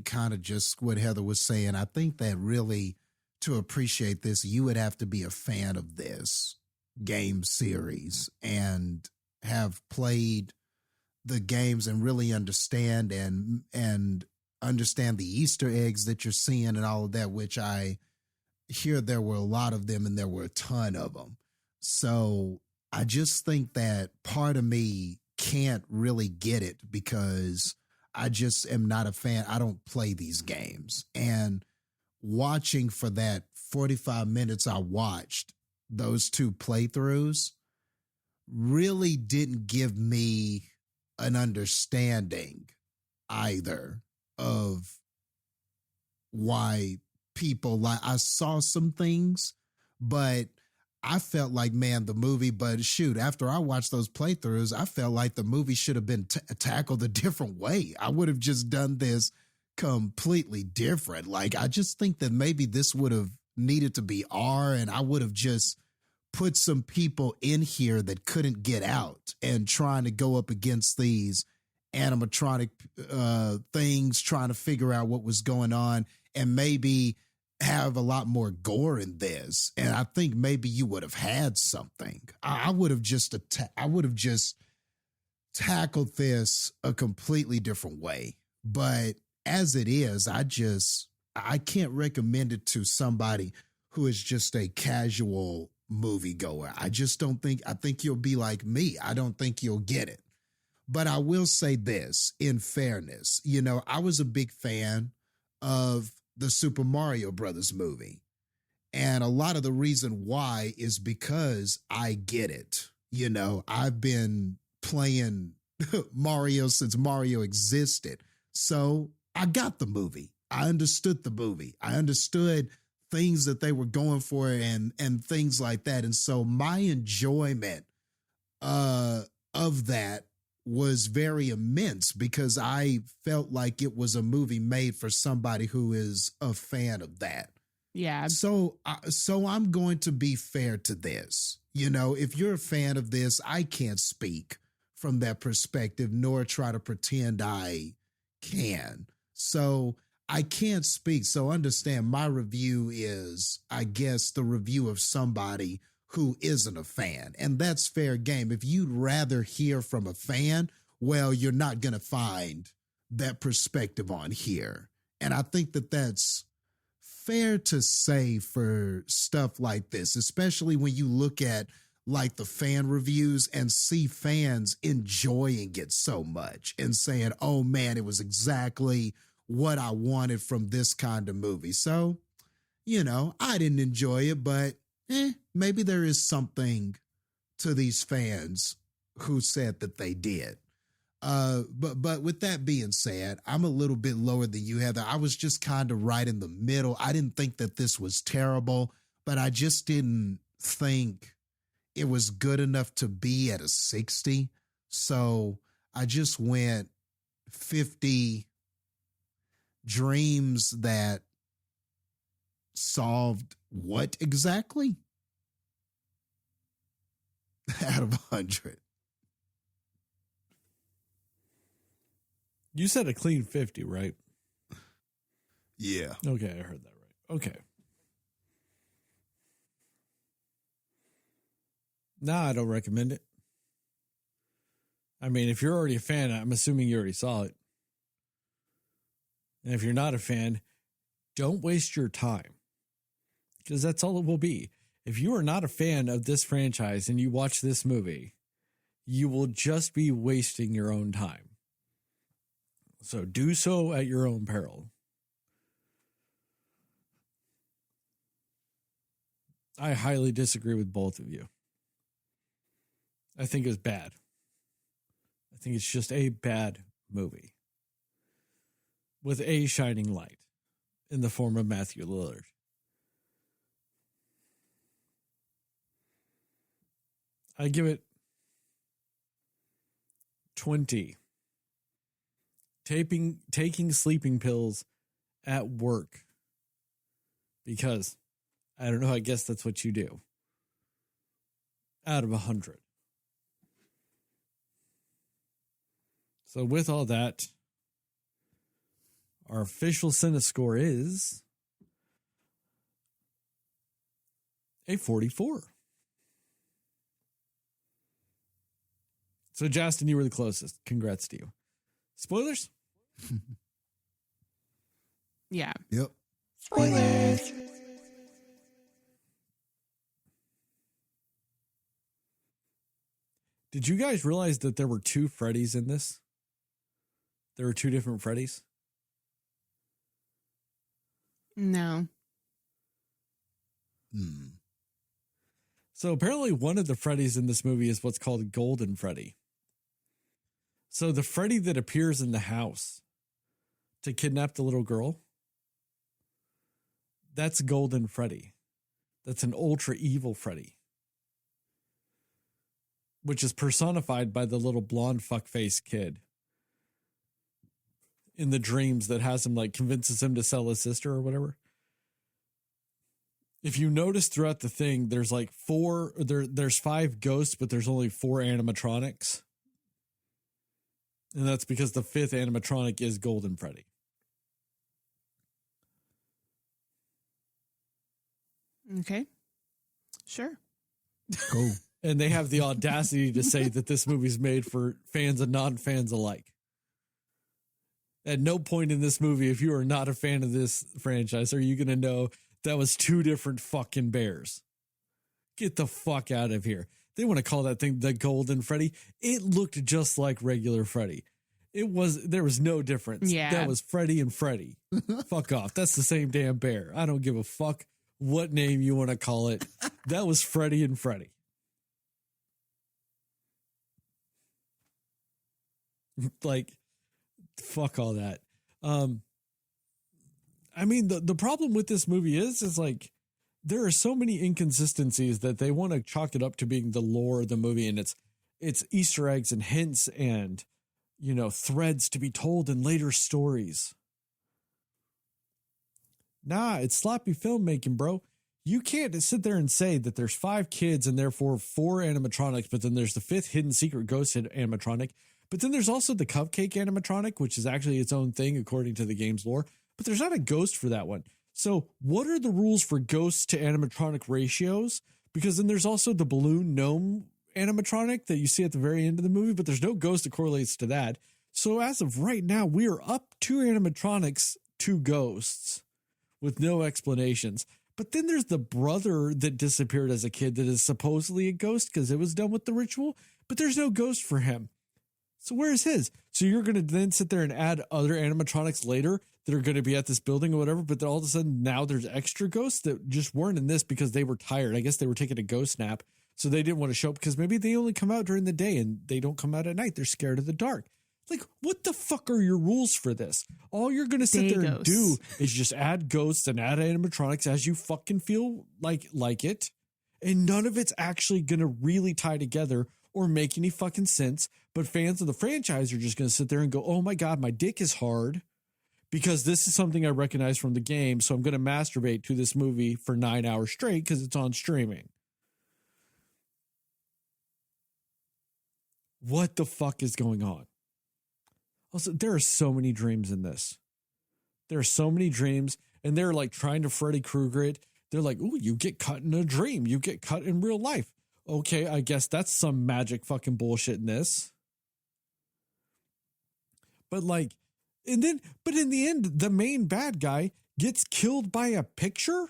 kind of just what Heather was saying. I think that really, to appreciate this, you would have to be a fan of this game series and have played the games and really understand and understand the Easter eggs that you're seeing and all of that, which I hear there were a lot of them and there were a ton of them. So I just think that part of me can't really get it because I just am not a fan. I don't play these games. And watching for that 45 minutes I watched, those two playthroughs really didn't give me an understanding either of why people like. I saw some things, but I felt like, man, the movie, but shoot, after I watched those playthroughs, I felt like the movie should have been tackled a different way. I would have just done this completely different. Like, I just think that maybe this would have needed to be R, and I would have just put some people in here that couldn't get out and trying to go up against these animatronic things, trying to figure out what was going on, and maybe have a lot more gore in this. And I think maybe you would have had something. I would have just tackled this a completely different way But as it is, I can't recommend it to somebody who is just a casual moviegoer. I think you'll be like me. I don't think you'll get it. But I will say this, in fairness, I was a big fan of the Super Mario Brothers movie. And a lot of the reason why is because I get it. I've been playing Mario since Mario existed. So I got the movie. I understood the movie. I understood things that they were going for and things like that. And so my enjoyment of that was very immense because I felt like it was a movie made for somebody who is a fan of that. Yeah. So I'm going to be fair to this. If you're a fan of this, I can't speak from that perspective, nor try to pretend I can. So I can't speak. So understand my review is, I guess, the review of somebody who isn't a fan. And that's fair game. If you'd rather hear from a fan, well, you're not going to find that perspective on here. And I think that that's fair to say for stuff like this, especially when you look at like the fan reviews and see fans enjoying it so much and saying, oh man, it was exactly what I wanted from this kind of movie. So, I didn't enjoy it, but maybe there is something to these fans who said that they did. But with that being said, I'm a little bit lower than you, Heather. I was just kind of right in the middle. I didn't think that this was terrible, but I just didn't think it was good enough to be at a 60. So I just went 50 dreams that solved what exactly? Out of 100. You said a clean 50, right? Yeah. Okay, I heard that right. Okay. Nah, I don't recommend it. I mean, if you're already a fan, I'm assuming you already saw it. And if you're not a fan, don't waste your time. Because that's all it will be. If you are not a fan of this franchise and you watch this movie, you will just be wasting your own time. So do so at your own peril. I highly disagree with both of you. I think it's bad. I think it's just a bad movie with a shining light in the form of Matthew Lillard. I give it 20. Taking sleeping pills at work because, I don't know, I guess that's what you do. Out of 100. So with all that, our official Cinescore is a 44. So Jastin, you were the closest. Congrats to you. Spoilers? Yeah. Yep. Spoilers. Did you guys realize that there were 2 Freddys in this? There were 2 different Freddys? No. So apparently one of the Freddys in this movie is what's called Golden Freddy. So the Freddy that appears in the house to kidnap the little girl, that's Golden Freddy. That's an ultra evil Freddy, which is personified by the little blonde fuckface kid in the dreams that has him, like, convinces him to sell his sister or whatever. If you notice throughout the thing, there's like there's 5 ghosts, but there's only 4 animatronics. And that's because the 5th animatronic is Golden Freddy. Okay. Sure. Cool. And they have the audacity to say that this movie's made for fans and non-fans alike. At no point in this movie, if you are not a fan of this franchise, are you going to know that was two different fucking bears. Get the fuck out of here. They want to call that thing the Golden Freddy. It looked just like regular Freddy. There was no difference. Yeah. That was Freddy and Freddy. Fuck off. That's the same damn bear. I don't give a fuck what name you want to call it. That was Freddy and Freddy. Like, fuck all that. I mean, the problem with this movie is like, there are so many inconsistencies that they want to chalk it up to being the lore of the movie, and it's Easter eggs and hints and, you know, threads to be told in later stories. Nah, it's sloppy filmmaking, bro. You can't sit there and say that there's 5 kids and therefore 4 animatronics, but then there's the 5th hidden secret ghost animatronic. But then there's also the cupcake animatronic, which is actually its own thing according to the game's lore. But there's not a ghost for that one. So what are the rules for ghosts to animatronic ratios? Because then there's also the balloon gnome animatronic that you see at the very end of the movie, but there's no ghost that correlates to that. So as of right now, we are up 2 animatronics, 2 ghosts with no explanations. But then there's the brother that disappeared as a kid that is supposedly a ghost because it was done with the ritual, but there's no ghost for him. So where's his? So you're going to then sit there and add other animatronics later that are going to be at this building or whatever, but then all of a sudden now there's extra ghosts that just weren't in this because they were tired. I guess they were taking a ghost nap, so they didn't want to show up because maybe they only come out during the day and they don't come out at night. They're scared of the dark. Like, what the fuck are your rules for this? All you're going to sit there and do is just add ghosts and add animatronics as you fucking feel like it. And none of it's actually going to really tie together or make any fucking sense. But fans of the franchise are just going to sit there and go, oh my God, my dick is hard because this is something I recognize from the game. So I'm going to masturbate to this movie for 9 hours straight because it's on streaming. What the fuck is going on? Also, there are so many dreams in this. There are so many dreams, and they're like trying to Freddy Krueger it. They're like, ooh, you get cut in a dream. You get cut in real life. Okay, I guess that's some magic fucking bullshit in this. But like, but in the end, the main bad guy gets killed by a picture?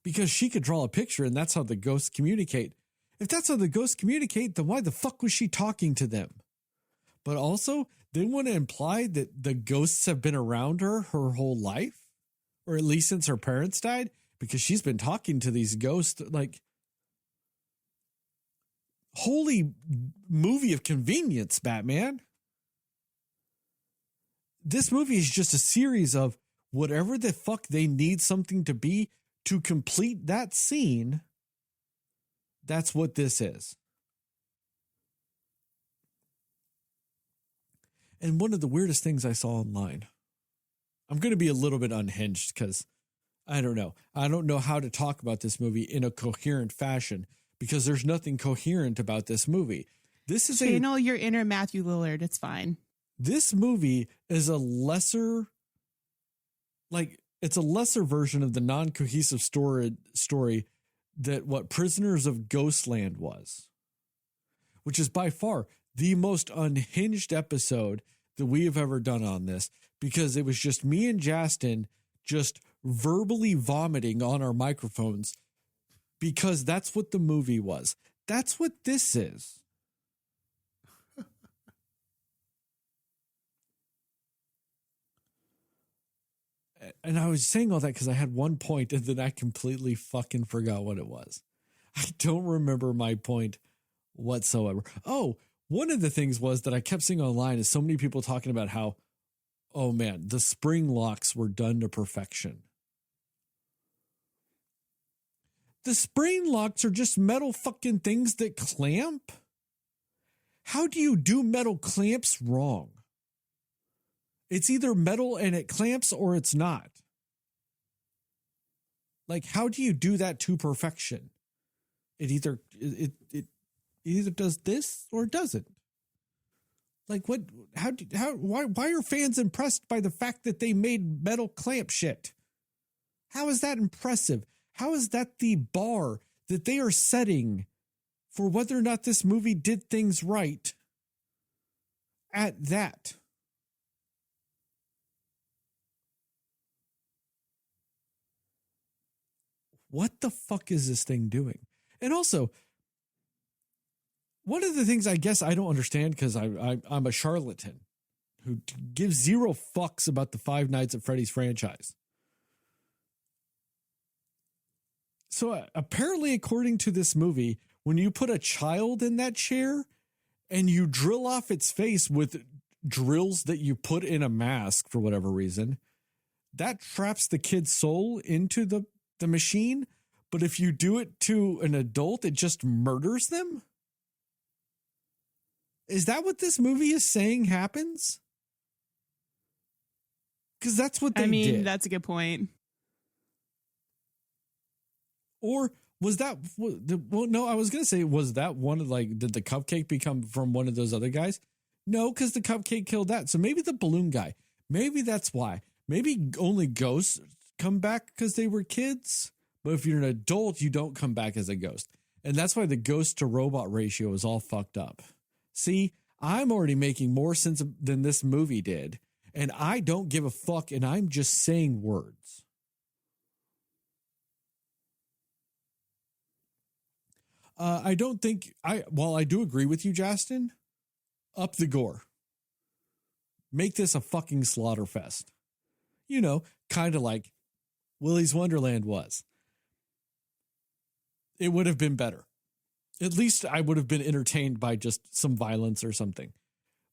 Because she could draw a picture, and that's how the ghosts communicate. If that's how the ghosts communicate, then why the fuck was she talking to them? But also, they want to imply that the ghosts have been around her whole life, or at least since her parents died, because she's been talking to these ghosts. Like, holy movie of convenience, Batman. This movie is just a series of whatever the fuck they need something to be to complete that scene. That's what this is. And one of the weirdest things I saw online, I'm going to be a little bit unhinged because I don't know. I don't know how to talk about this movie in a coherent fashion because there's nothing coherent about this movie. This is channel your inner Matthew Lillard. It's fine. This movie is a lesser, like, it's a lesser version of the non-cohesive story that what Prisoners of Ghostland was, which is by far the most unhinged episode that we have ever done on this, because it was just me and Jastin just verbally vomiting on our microphones because that's what the movie was. That's what this is. And I was saying all that because I had one point and then I completely fucking forgot what it was. I don't remember my point whatsoever. Oh, one of the things was that I kept seeing online is so many people talking about how, oh man, the spring locks were done to perfection. The spring locks are just metal fucking things that clamp. How do you do metal clamps wrong? It's either metal and it clamps or it's not. Like, how do you do that to perfection? It either does this or it doesn't. Like, what? Why are fans impressed by the fact that they made metal clamp shit? How is that impressive? How is that the bar that they are setting for whether or not this movie did things right? at that. What the fuck is this thing doing? And also, one of the things I guess I don't understand, because I'm a charlatan who gives zero fucks about the Five Nights at Freddy's franchise. So apparently, according to this movie, when you put a child in that chair and you drill off its face with drills that you put in a mask for whatever reason, that traps the kid's soul into the machine. But if you do it to an adult, it just murders them? Is that what this movie is saying happens? Because that's what they did. That's a good point. Or was that, well, no, I was going to say, was that one of did the cupcake become from one of those other guys? No, because the cupcake killed that. So maybe the balloon guy, maybe that's why. Maybe only ghosts come back because they were kids. But if you're an adult, you don't come back as a ghost. And that's why the ghost to robot ratio is all fucked up. See, I'm already making more sense than this movie did. And I don't give a fuck. And I'm just saying words. I don't think while I do agree with you, Jastin, up the gore. Make this a fucking slaughter fest. You know, kind of like Willy's Wonderland was. It would have been better. At least I would have been entertained by just some violence or something.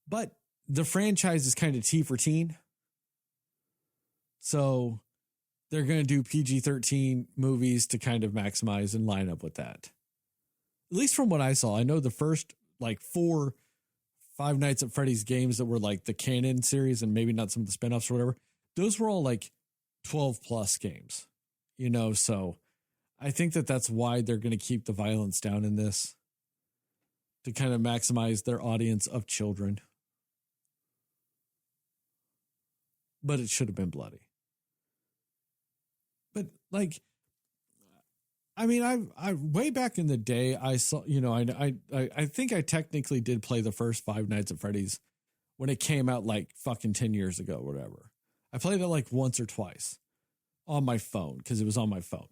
But the franchise is kind of T for teen. So they're going to do PG-13 movies to kind of maximize and line up with that. At least from what I saw. I know the first 4 Five Nights at Freddy's games that were the canon series and maybe not some of the spinoffs or whatever. Those were all 12 plus games, so I think that's why they're going to keep the violence down in this, to kind of maximize their audience of children. But it should have been bloody. But I way back in the day, I saw, I think I technically did play the first Five Nights at Freddy's when it came out fucking 10 years ago, or whatever. I played it once or twice on my phone because it was on my phone.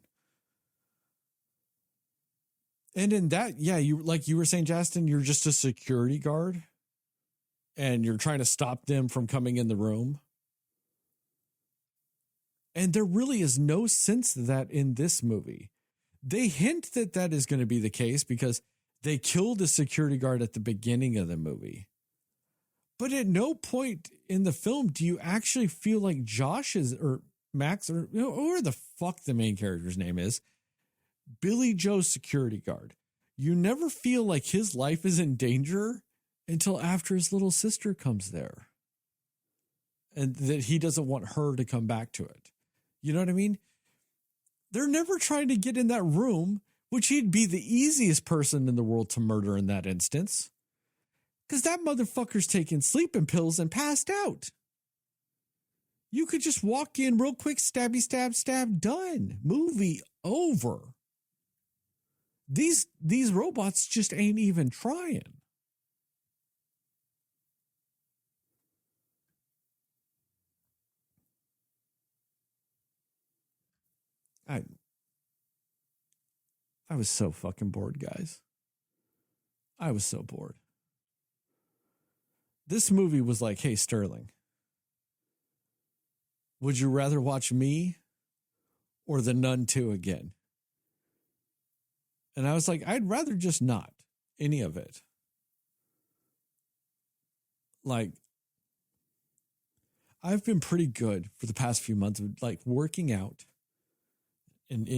And in that, yeah, you were saying, Jastin, you're just a security guard and you're trying to stop them from coming in the room. And there really is no sense to that in this movie. They hint that is going to be the case because they killed a security guard at the beginning of the movie. But at no point in the film do you actually feel like Josh or Max or whoever the fuck the main character's name is, Billy Joe's security guard. You never feel like his life is in danger until after his little sister comes there. And that he doesn't want her to come back to it. You know what I mean? They're never trying to get in that room, which he'd be the easiest person in the world to murder in that instance. Because that motherfucker's taking sleeping pills and passed out. You could just walk in real quick, stabby, stab, stab, done. Movie over. These robots just ain't even trying. I was so fucking bored, guys. I was so bored. This movie was like, hey, Sterling, would you rather watch me or The Nun 2 again? And I was like, I'd rather just not any of it. I've been pretty good for the past few months of working out and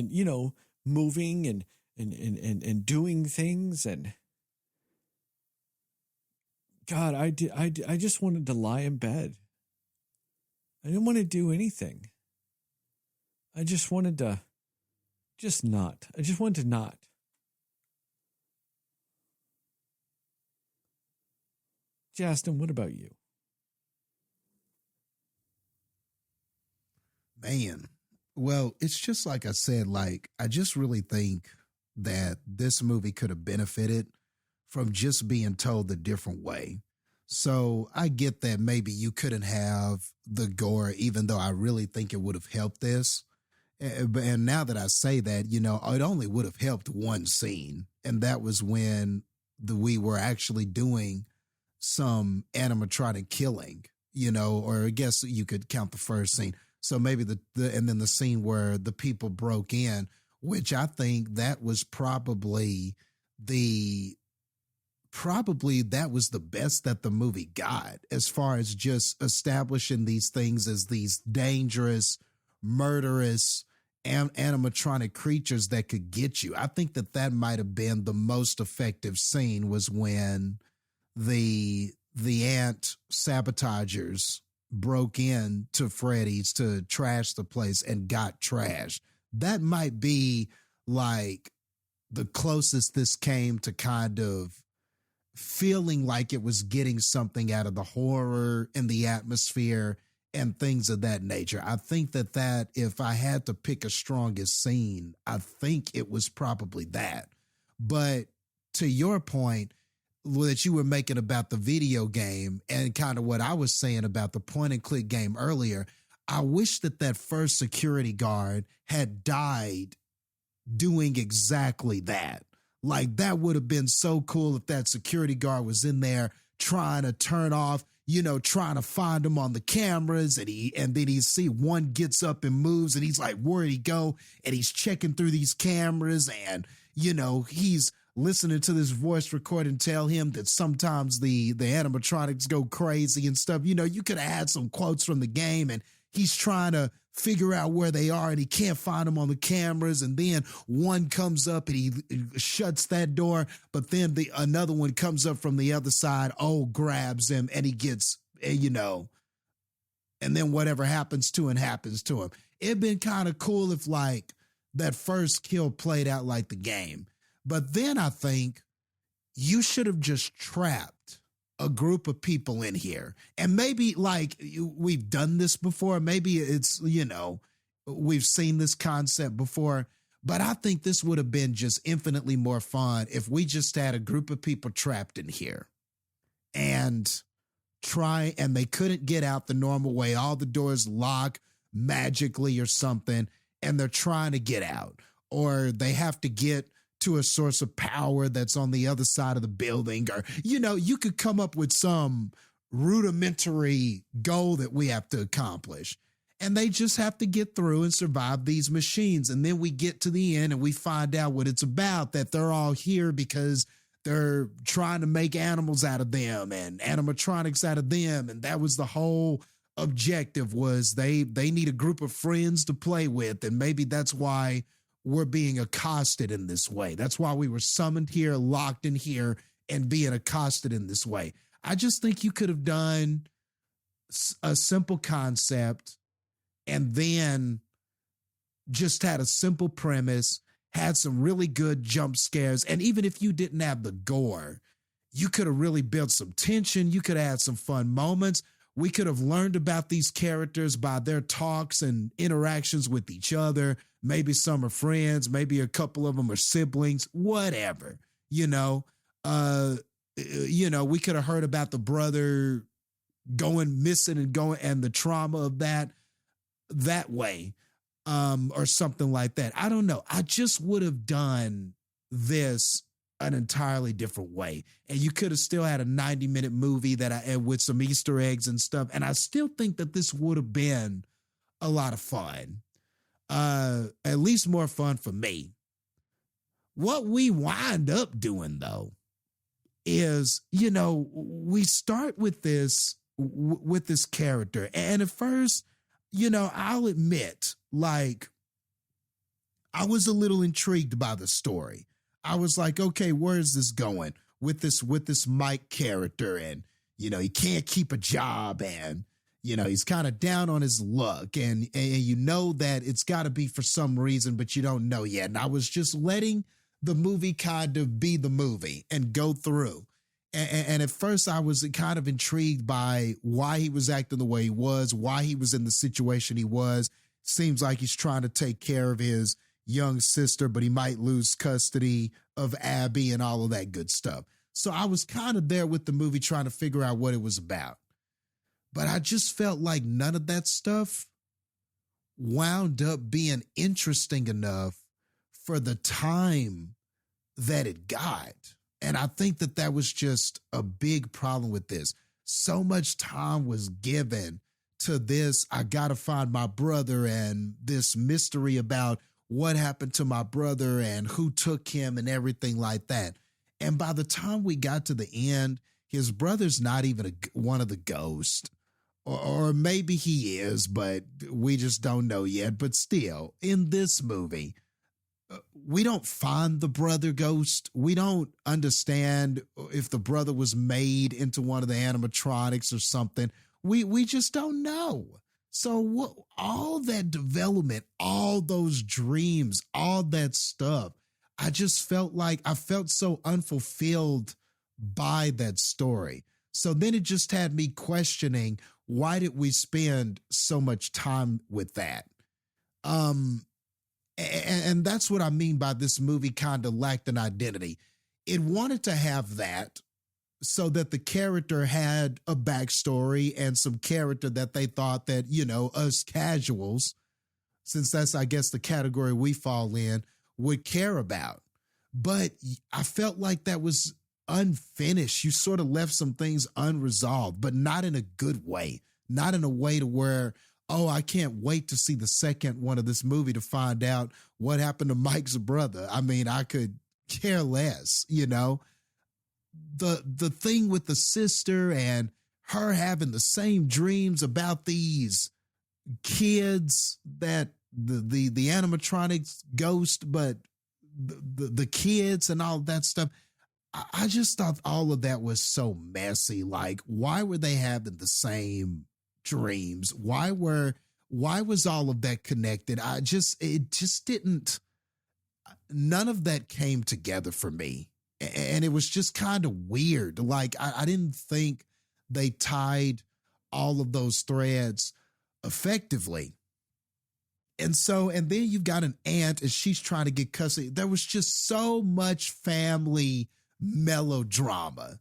moving and doing things. And God, I just wanted to lie in bed. I didn't want to do anything. I just wanted to not. I just wanted to not. Jastin, what about you? Man, well, it's just like I said, I just really think that this movie could have benefited from just being told a different way. So I get that maybe you couldn't have the gore, even though I really think it would have helped this. And now that I say that, you know, it only would have helped one scene. And that was when we were actually doing some animatronic killing, you know, or I guess you could count the first scene. So maybe and then the scene where the people broke in, which I think that was probably that was the best that the movie got as far as just establishing these things as these dangerous, murderous animatronic creatures that could get you. I think that might have been the most effective scene, was when the ant sabotagers broke in to Freddy's to trash the place and got trashed. That might be like the closest this came to kind of feeling like it was getting something out of the horror and the atmosphere and things of that nature. I think that if I had to pick a strongest scene, I think it was probably that. But to your point that you were making about the video game and kind of what I was saying about the point and click game earlier, I wish that first security guard had died doing exactly that. Like, that would have been so cool if that security guard was in there trying to turn off, you know, trying to find him on the cameras, and then he see one gets up and moves and he's like, where'd he go? And he's checking through these cameras and, you know, he's listening to this voice recording tell him that sometimes the animatronics go crazy and stuff. You know, you could have had some quotes from the game and he's trying to figure out where they are and he can't find them on the cameras. And then one comes up and he shuts that door, but then another one comes up from the other side, grabs him, and he gets, you know, and then whatever happens to him happens to him. It'd been kind of cool if like that first kill played out like the game. But then I think you should have just trapped a group of people in here. And maybe like we've done this before. Maybe it's, you know, we've seen this concept before. But I think this would have been just infinitely more fun if we just had a group of people trapped in here and they couldn't get out the normal way. All the doors lock magically or something, and they're trying to get out, or they have to get to a source of power that's on the other side of the building, or, you know, you could come up with some rudimentary goal that we have to accomplish. And they just have to get through and survive these machines. And then we get to the end and we find out what it's about, that they're all here because they're trying to make animals out of them and animatronics out of them. And that was the whole objective, was they need a group of friends to play with. And maybe that's why we're being accosted in this way. That's why we were summoned here, locked in here, and being accosted in this way. I just think you could have done a simple concept and then just had a simple premise, had some really good jump scares. And even if you didn't have the gore, you could have really built some tension. You could have had some fun moments. We could have learned about these characters by their talks and interactions with each other. Maybe some are friends. Maybe a couple of them are siblings, whatever, you know. We could have heard about the brother going missing and the trauma of that way, or something like that. I don't know. I just would have done this an entirely different way. And you could have still had a 90-minute movie with some Easter eggs and stuff. And I still think that this would have been a lot of fun. At least more fun for me. What we wind up doing, though, is, you know, we start with this character. And at first, you know, I'll admit, like, I was a little intrigued by the story. I was like, okay, where is this going with this Mike character? And, you know, he can't keep a job, and, you know, he's kind of down on his luck, and you know that it's got to be for some reason, but you don't know yet. And I was just letting the movie kind of be the movie and go through. And at first I was kind of intrigued by why he was acting the way he was, why he was in the situation he was. Seems like he's trying to take care of his young sister, but he might lose custody of Abby and all of that good stuff. So I was kind of there with the movie trying to figure out what it was about. But I just felt like none of that stuff wound up being interesting enough for the time that it got. And I think that was just a big problem with this. So much time was given to this. I got to find my brother and this mystery about what happened to my brother and who took him and everything like that. And by the time we got to the end, his brother's not even one of the ghosts. Or maybe he is, but we just don't know yet. But still, in this movie, we don't find the brother ghost. We don't understand if the brother was made into one of the animatronics or something. We just don't know. So all that development, all those dreams, all that stuff, I just felt like I felt so unfulfilled by that story. So then it just had me questioning, why did we spend so much time with that? And that's what I mean by this movie kind of lacked an identity. It wanted to have that so that the character had a backstory and some character that they thought that, us casuals, since that's, I guess, the category we fall in, would care about. But I felt like that was unfinished. You sort of left some things unresolved, but not in a good way. Not in a way to where, oh, I can't wait to see the second one of this movie to find out what happened to Mike's brother. I mean, I could care less, The thing with the sister and her having the same dreams about these kids that the animatronics ghost, but the kids and all that stuff. I just thought all of that was so messy. Like, why were they having the same dreams? Why was all of that connected? It just didn't, none of that came together for me. And it was just kind of weird. Like, I didn't think they tied all of those threads effectively. And then you've got an aunt and she's trying to get custody. There was just so much family melodrama.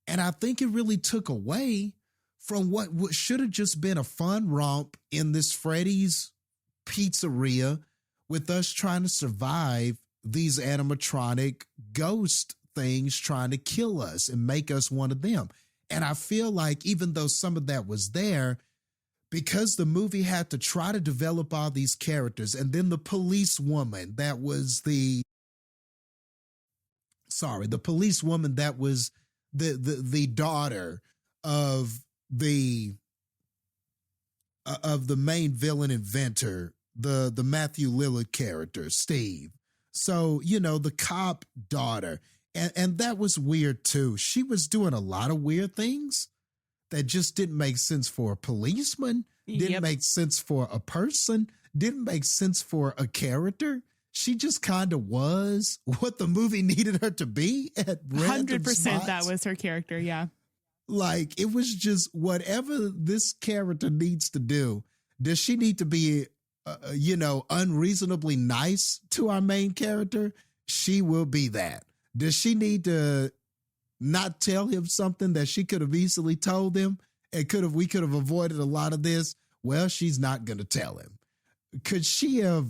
And I think it really took away from what should have just been a fun romp in this Freddy's pizzeria with us trying to survive these animatronic ghost things trying to kill us and make us one of them. And I feel like even though some of that was there, because the movie had to try to develop all these characters, and then the police woman that was the daughter of the main villain inventor, the Matthew Lillard character, Steve. So, the cop daughter. And that was weird too. She was doing a lot of weird things that just didn't make sense for a policeman, didn't make sense for a person, didn't make sense for a character. She just kind of was what the movie needed her to be at 100% that was her character, yeah. Like, it was just whatever this character needs to do. Does she need to be, unreasonably nice to our main character? She will be that. Does she need to not tell him something that she could have easily told him and we could have avoided a lot of this? Well, she's not going to tell him. Could she have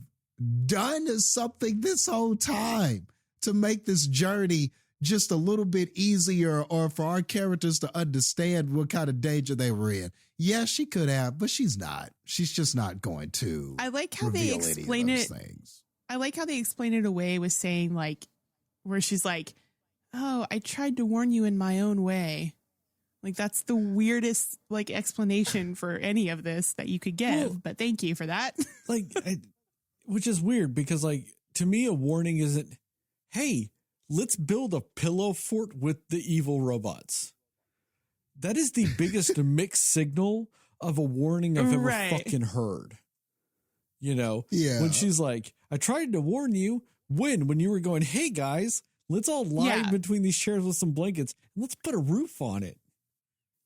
done something this whole time to make this journey just a little bit easier, or for our characters to understand what kind of danger they were in? Yeah, she could have, but she's not. She's just not going to. I like how they explain it. Things. I like how they explain it away with saying, like, where she's like, oh, I tried to warn you in my own way. Like, that's the weirdest, like, explanation for any of this that you could give, but thank you for that. Which is weird because, like, to me, a warning isn't, hey, let's build a pillow fort with the evil robots. That is the biggest mixed signal of a warning I've ever fucking heard. Yeah. When she's like, I tried to warn you when you were going, hey guys, let's all lie between these chairs with some blankets and let's put a roof on it.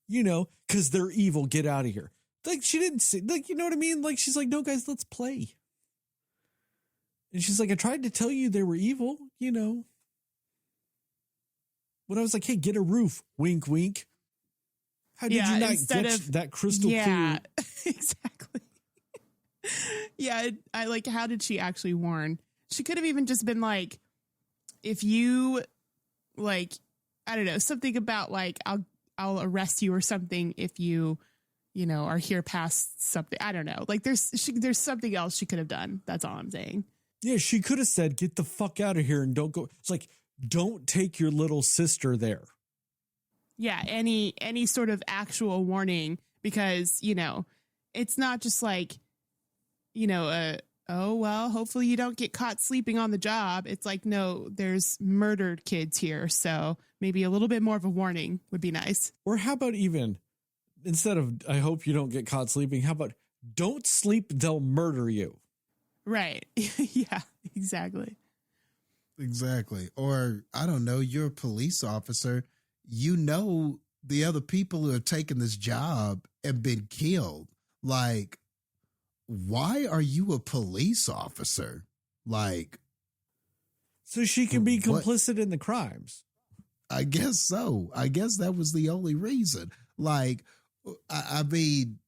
Because they're evil. Get out of here. Like, she didn't say, like, you know what I mean? Like, she's like, no, guys, let's play. And she's like, I tried to tell you they were evil, When I was like, hey, get a roof, wink, wink. How did you not get that crystal clear? Exactly. Yeah, I like, how did she actually warn? She could have even just been like, if you, like, I don't know, something about like, I'll arrest you or something if you know, are here past something. I don't know. Like there's something else she could have done. That's all I'm saying. Yeah, she could have said, get the fuck out of here and don't go. It's like, don't take your little sister there. Yeah, any sort of actual warning, because, you know, it's not just like, you know, oh, well, hopefully you don't get caught sleeping on the job. It's like, no, there's murdered kids here. So maybe a little bit more of a warning would be nice. Or how about even, instead of, I hope you don't get caught sleeping, how about, don't sleep, they'll murder you. Right. Yeah, exactly. Exactly. Or, I don't know, you're a police officer. You know the other people who have taken this job have been killed. Like, why are you a police officer? Like, so she can be complicit in the crimes. I guess so. I guess that was the only reason. Like, I mean,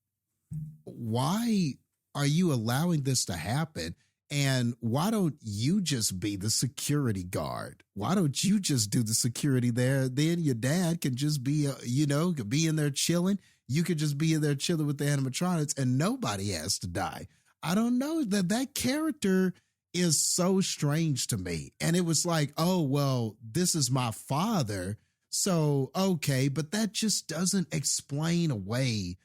why are you allowing this to happen? And why don't you just be the security guard? Why don't you just do the security there? Then your dad can just be, could be in there chilling. You could just be in there chilling with the animatronics and nobody has to die. I don't know, that character is so strange to me. And it was like, oh, well, this is my father. So, okay, but that just doesn't explain away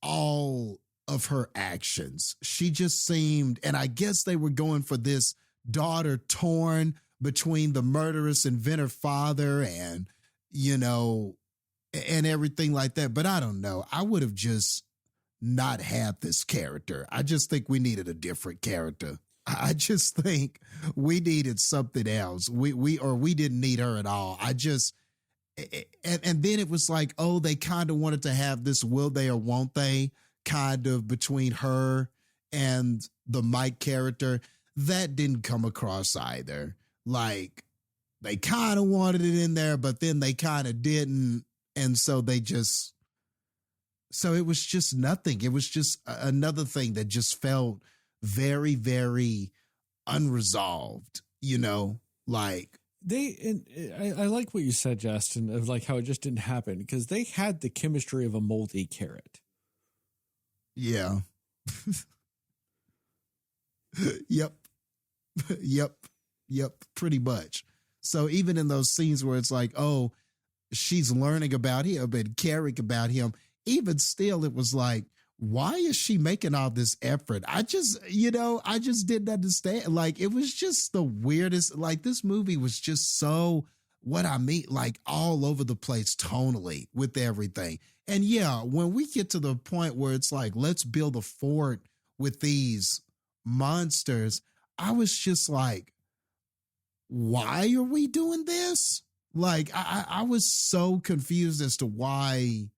all of her actions. She just seemed, and I guess they were going for this daughter torn between the murderous inventor father and, and everything like that. But I don't know. I would have just not had this character. I just think we needed a different character. I just think we needed something else. We didn't need her at all. And then it was like, oh, they kind of wanted to have this will they or won't they kind of between her and the Mike character. That didn't come across either. Like, they kind of wanted it in there, but then they kind of didn't. And so it was just nothing. It was just another thing that just felt very, very unresolved, like. I like what you said, Justin, of like how it just didn't happen because they had the chemistry of a moldy carrot. Yeah. Yep. Pretty much. So even in those scenes where it's like, oh, she's learning about him and caring about him, even still, it was like, why is she making all this effort? I just didn't understand. Like, it was just the weirdest. Like, this movie was just so, like all over the place tonally with everything. And yeah, when we get to the point where it's like, let's build a fort with these monsters, I was just like, why are we doing this? Like, I was so confused as to why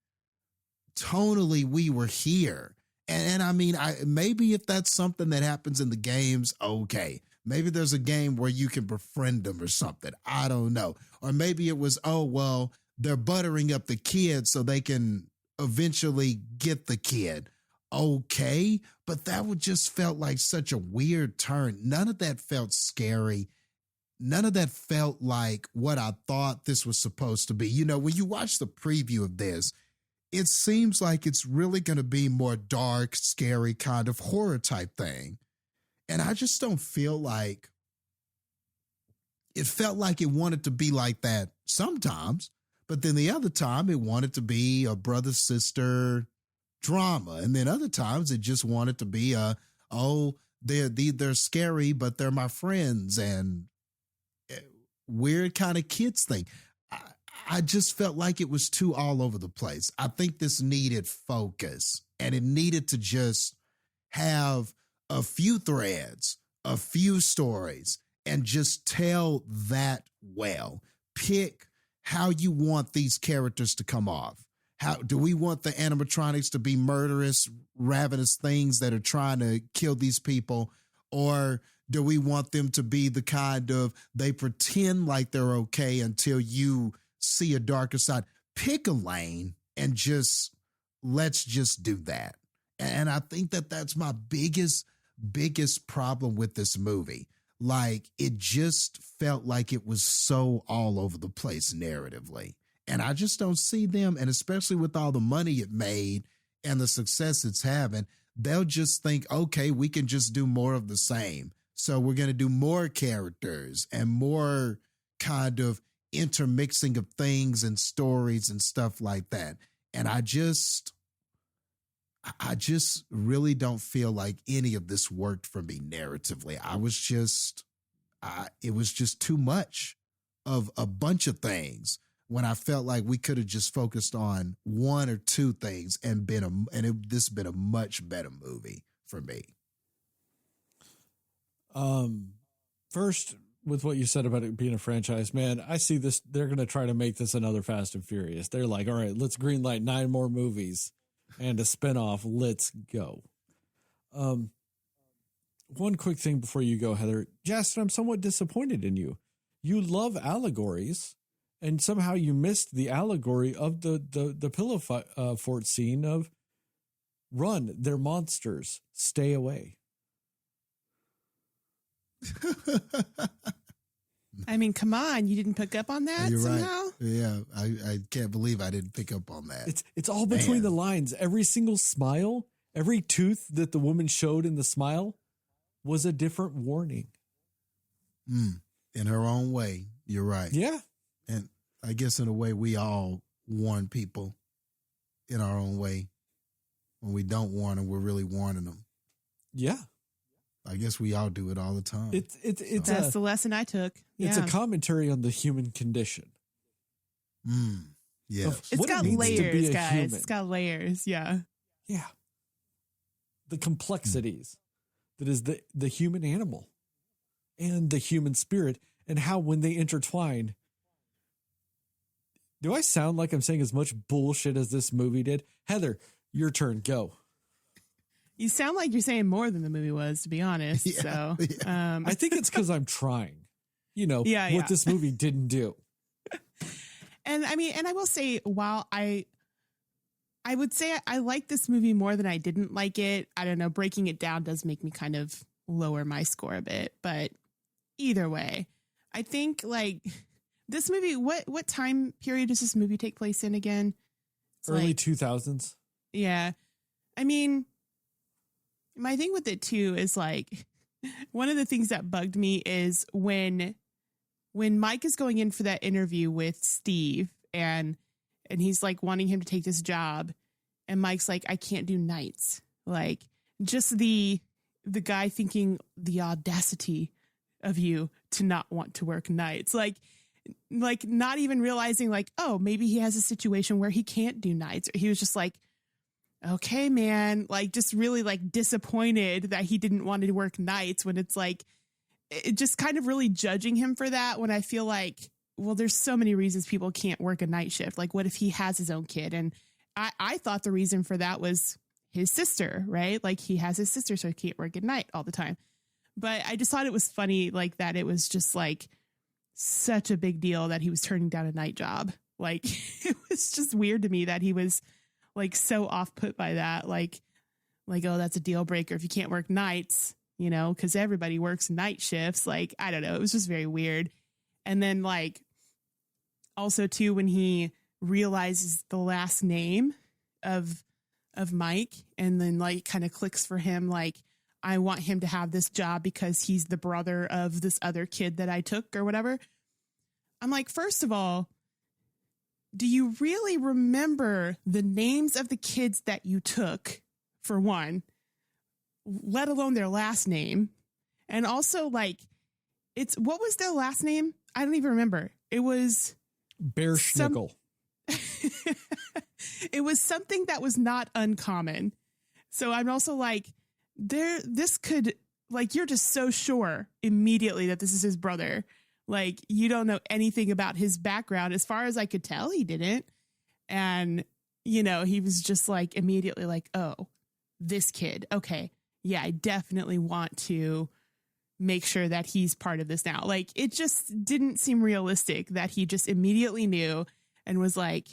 tonally we were here. And I mean, maybe if that's something that happens in the games, okay. Maybe there's a game where you can befriend them or something. I don't know. Or maybe it was, oh, well, they're buttering up the kid so they can eventually get the kid. Okay. But that would just felt like such a weird turn. None of that felt scary. None of that felt like what I thought this was supposed to be. When you watch the preview of this, it seems like it's really going to be more dark, scary kind of horror type thing. And I just don't feel like it felt like it wanted to be like that sometimes, but then the other time it wanted to be a brother-sister drama. And then other times it just wanted to be they're scary, but they're my friends and weird kind of kids thing. I just felt like it was too all over the place. I think this needed focus and it needed to just have a few threads, a few stories, and just tell that well. Pick how you want these characters to come off. How do we want the animatronics to be murderous, ravenous things that are trying to kill these people? Or do we want them to be the kind of, they pretend like they're okay until you see a darker side. Pick a lane and let's just do that. And I think that that's my biggest problem with this movie. Like, it just felt like it was so all over the place narratively. And I just don't see them, and especially with all the money it made and the success it's having, they'll just think, okay, we can just do more of the same. So we're going to do more characters and more kind of intermixing of things and stories and stuff like that. And I just really don't feel like any of this worked for me narratively. It was just too much of a bunch of things when I felt like we could have just focused on one or two things and this been a much better movie for me. First, with what you said about it being a franchise, man, I see this. They're going to try to make this another Fast and Furious. They're like, all right, let's greenlight 9 more movies and a spinoff. Let's go. One quick thing before you go, Heather. Jastin, I'm somewhat disappointed in you. You love allegories, and somehow you missed the allegory of the pillow fort scene of run, they're monsters, stay away. I mean, come on, you didn't pick up on that somehow? Right. Yeah, I can't believe I didn't pick up on that. It's all between the lines. Every single smile, every tooth that the woman showed in the smile was a different warning. In her own way, you're right. Yeah. And I guess in a way we all warn people in our own way. When we don't warn them, we're really warning them. Yeah. I guess we all do it all the time. That's the lesson I took. Yeah. It's a commentary on the human condition. Yes. It's got layers, guys. Human. It's got layers. Yeah. Yeah. The complexities that is the human animal and the human spirit, and how when they intertwine. Do I sound like I'm saying as much bullshit as this movie did? Heather, your turn. Go. You sound like you're saying more than the movie was, to be honest. Yeah, so I think it's because I'm trying, what this movie didn't do. And I mean, and I will say, while I would say I like this movie more than I didn't like it. I don't know. Breaking it down does make me kind of lower my score a bit. But either way, I think like this movie, what time period does this movie take place in again? It's early 2000s. Yeah. I mean, my thing with it too is like one of the things that bugged me is when Mike is going in for that interview with Steve and he's like wanting him to take this job, and Mike's like, I can't do nights. Like, just the guy thinking the audacity of you to not want to work nights. Like not even realizing like, oh, maybe he has a situation where he can't do nights. He was just like, okay, man, like just really like disappointed that he didn't want to work nights, when it's like, it just kind of really judging him for that, when I feel like, well, there's so many reasons people can't work a night shift. Like, what if he has his own kid? And I thought the reason for that was his sister, right? Like, he has his sister, so he can't work at night all the time. But I just thought it was funny, like, that it was just like such a big deal that he was turning down a night job. Like, it was just weird to me that he was like so off put by that. Like, oh, that's a deal breaker if you can't work nights, because everybody works night shifts. Like, I don't know. It was just very weird. And then like also too, when he realizes the last name of Mike, and then like kind of clicks for him, like, I want him to have this job because he's the brother of this other kid that I took or whatever. I'm like, first of all, do you really remember the names of the kids that you took, for one, let alone their last name? And also, like, what was their last name? I don't even remember. It was Bear Schnickel. It was something that was not uncommon. So I'm also like, this could, like, you're just so sure immediately that this is his brother. Like, you don't know anything about his background. As far as I could tell, he didn't. And, he was just like immediately like, oh, this kid. Okay. Yeah, I definitely want to make sure that he's part of this now. Like, it just didn't seem realistic that he just immediately knew and was like,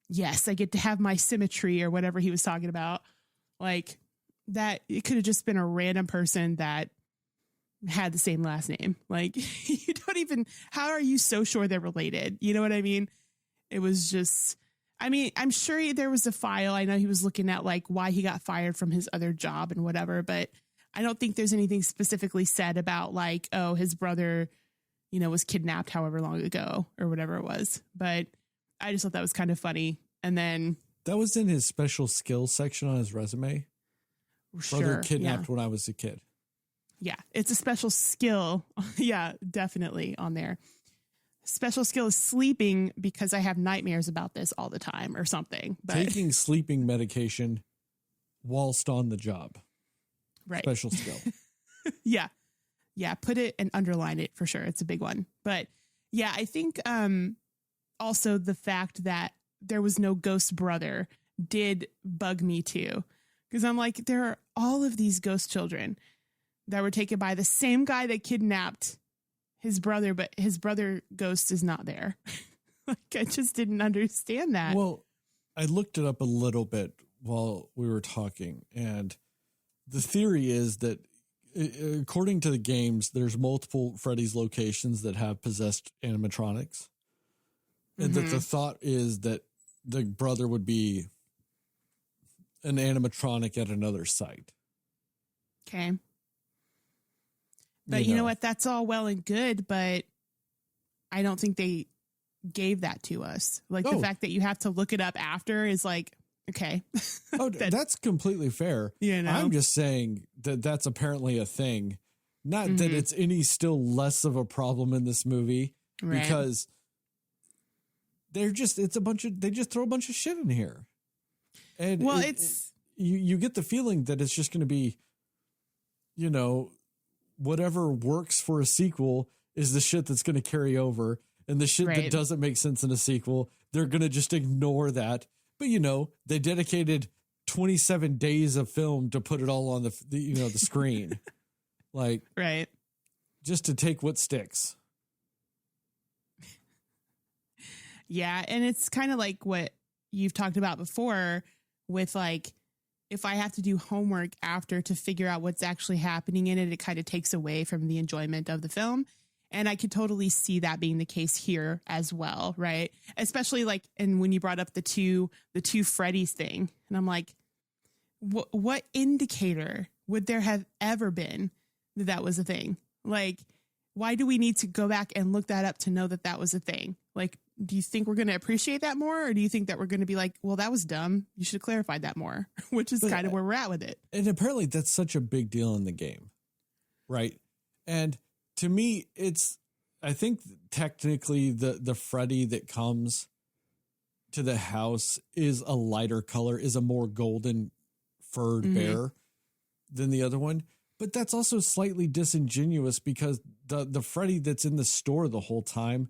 yes, I get to have my symmetry or whatever he was talking about. Like, that it could have just been a random person that had the same last name. Like, you don't even, how are you so sure they're related? You know what I mean? It was just, I mean, I'm sure there was a file. I know he was looking at like why he got fired from his other job and whatever, but I don't think there's anything specifically said about like, oh, his brother, you know, was kidnapped however long ago or whatever it was. But I just thought that was kind of funny. And then that was in his special skills section on his resume. Brother kidnapped when I was a kid. Yeah, it's a special skill. Yeah, definitely on there. Special skill is sleeping because I have nightmares about this all the time or something. But taking sleeping medication whilst on the job. Right. Special skill. Yeah. Yeah. Put it and underline it for sure. It's a big one. But yeah, I think also the fact that there was no ghost brother did bug me too. Because I'm like, there are all of these ghost children that were taken by the same guy that kidnapped his brother, but his brother ghost is not there. Like, I just didn't understand that. Well, I looked it up a little bit while we were talking, and the theory is that according to the games, there's multiple Freddy's locations that have possessed animatronics. And that the thought is that the brother would be an animatronic at another site. Okay. But you know what? That's all well and good, but I don't think they gave that to us. Like the fact that you have to look it up after is like, okay. That's completely fair. You know? I'm just saying that that's apparently a thing. Not that it's any still less of a problem in this movie, right. Because they just throw a bunch of shit in here. And well, you get the feeling that it's just going to be, you know, whatever works for a sequel is the shit that's going to carry over, and the shit that doesn't make sense in a sequel, they're going to just ignore that. But, you know, they dedicated 27 days of film to put it all on the screen. Like, right. Just to take what sticks. Yeah. And it's kind of like what you've talked about before with like, if I have to do homework after to figure out what's actually happening in it, it kind of takes away from the enjoyment of the film. And I could totally see that being the case here as well. Right. Especially like, and when you brought up the two Freddys thing, and I'm like, what indicator would there have ever been that was a thing? Like, why do we need to go back and look that up to know that was a thing? Like, do you think we're going to appreciate that more? Or do you think that we're going to be like, well, that was dumb. You should have clarified that more, which is kind of where we're at with it. And apparently that's such a big deal in the game. Right. And to me, I think technically the Freddy that comes to the house is a lighter color, is a more golden furred bear than the other one. But that's also slightly disingenuous because the Freddy that's in the store the whole time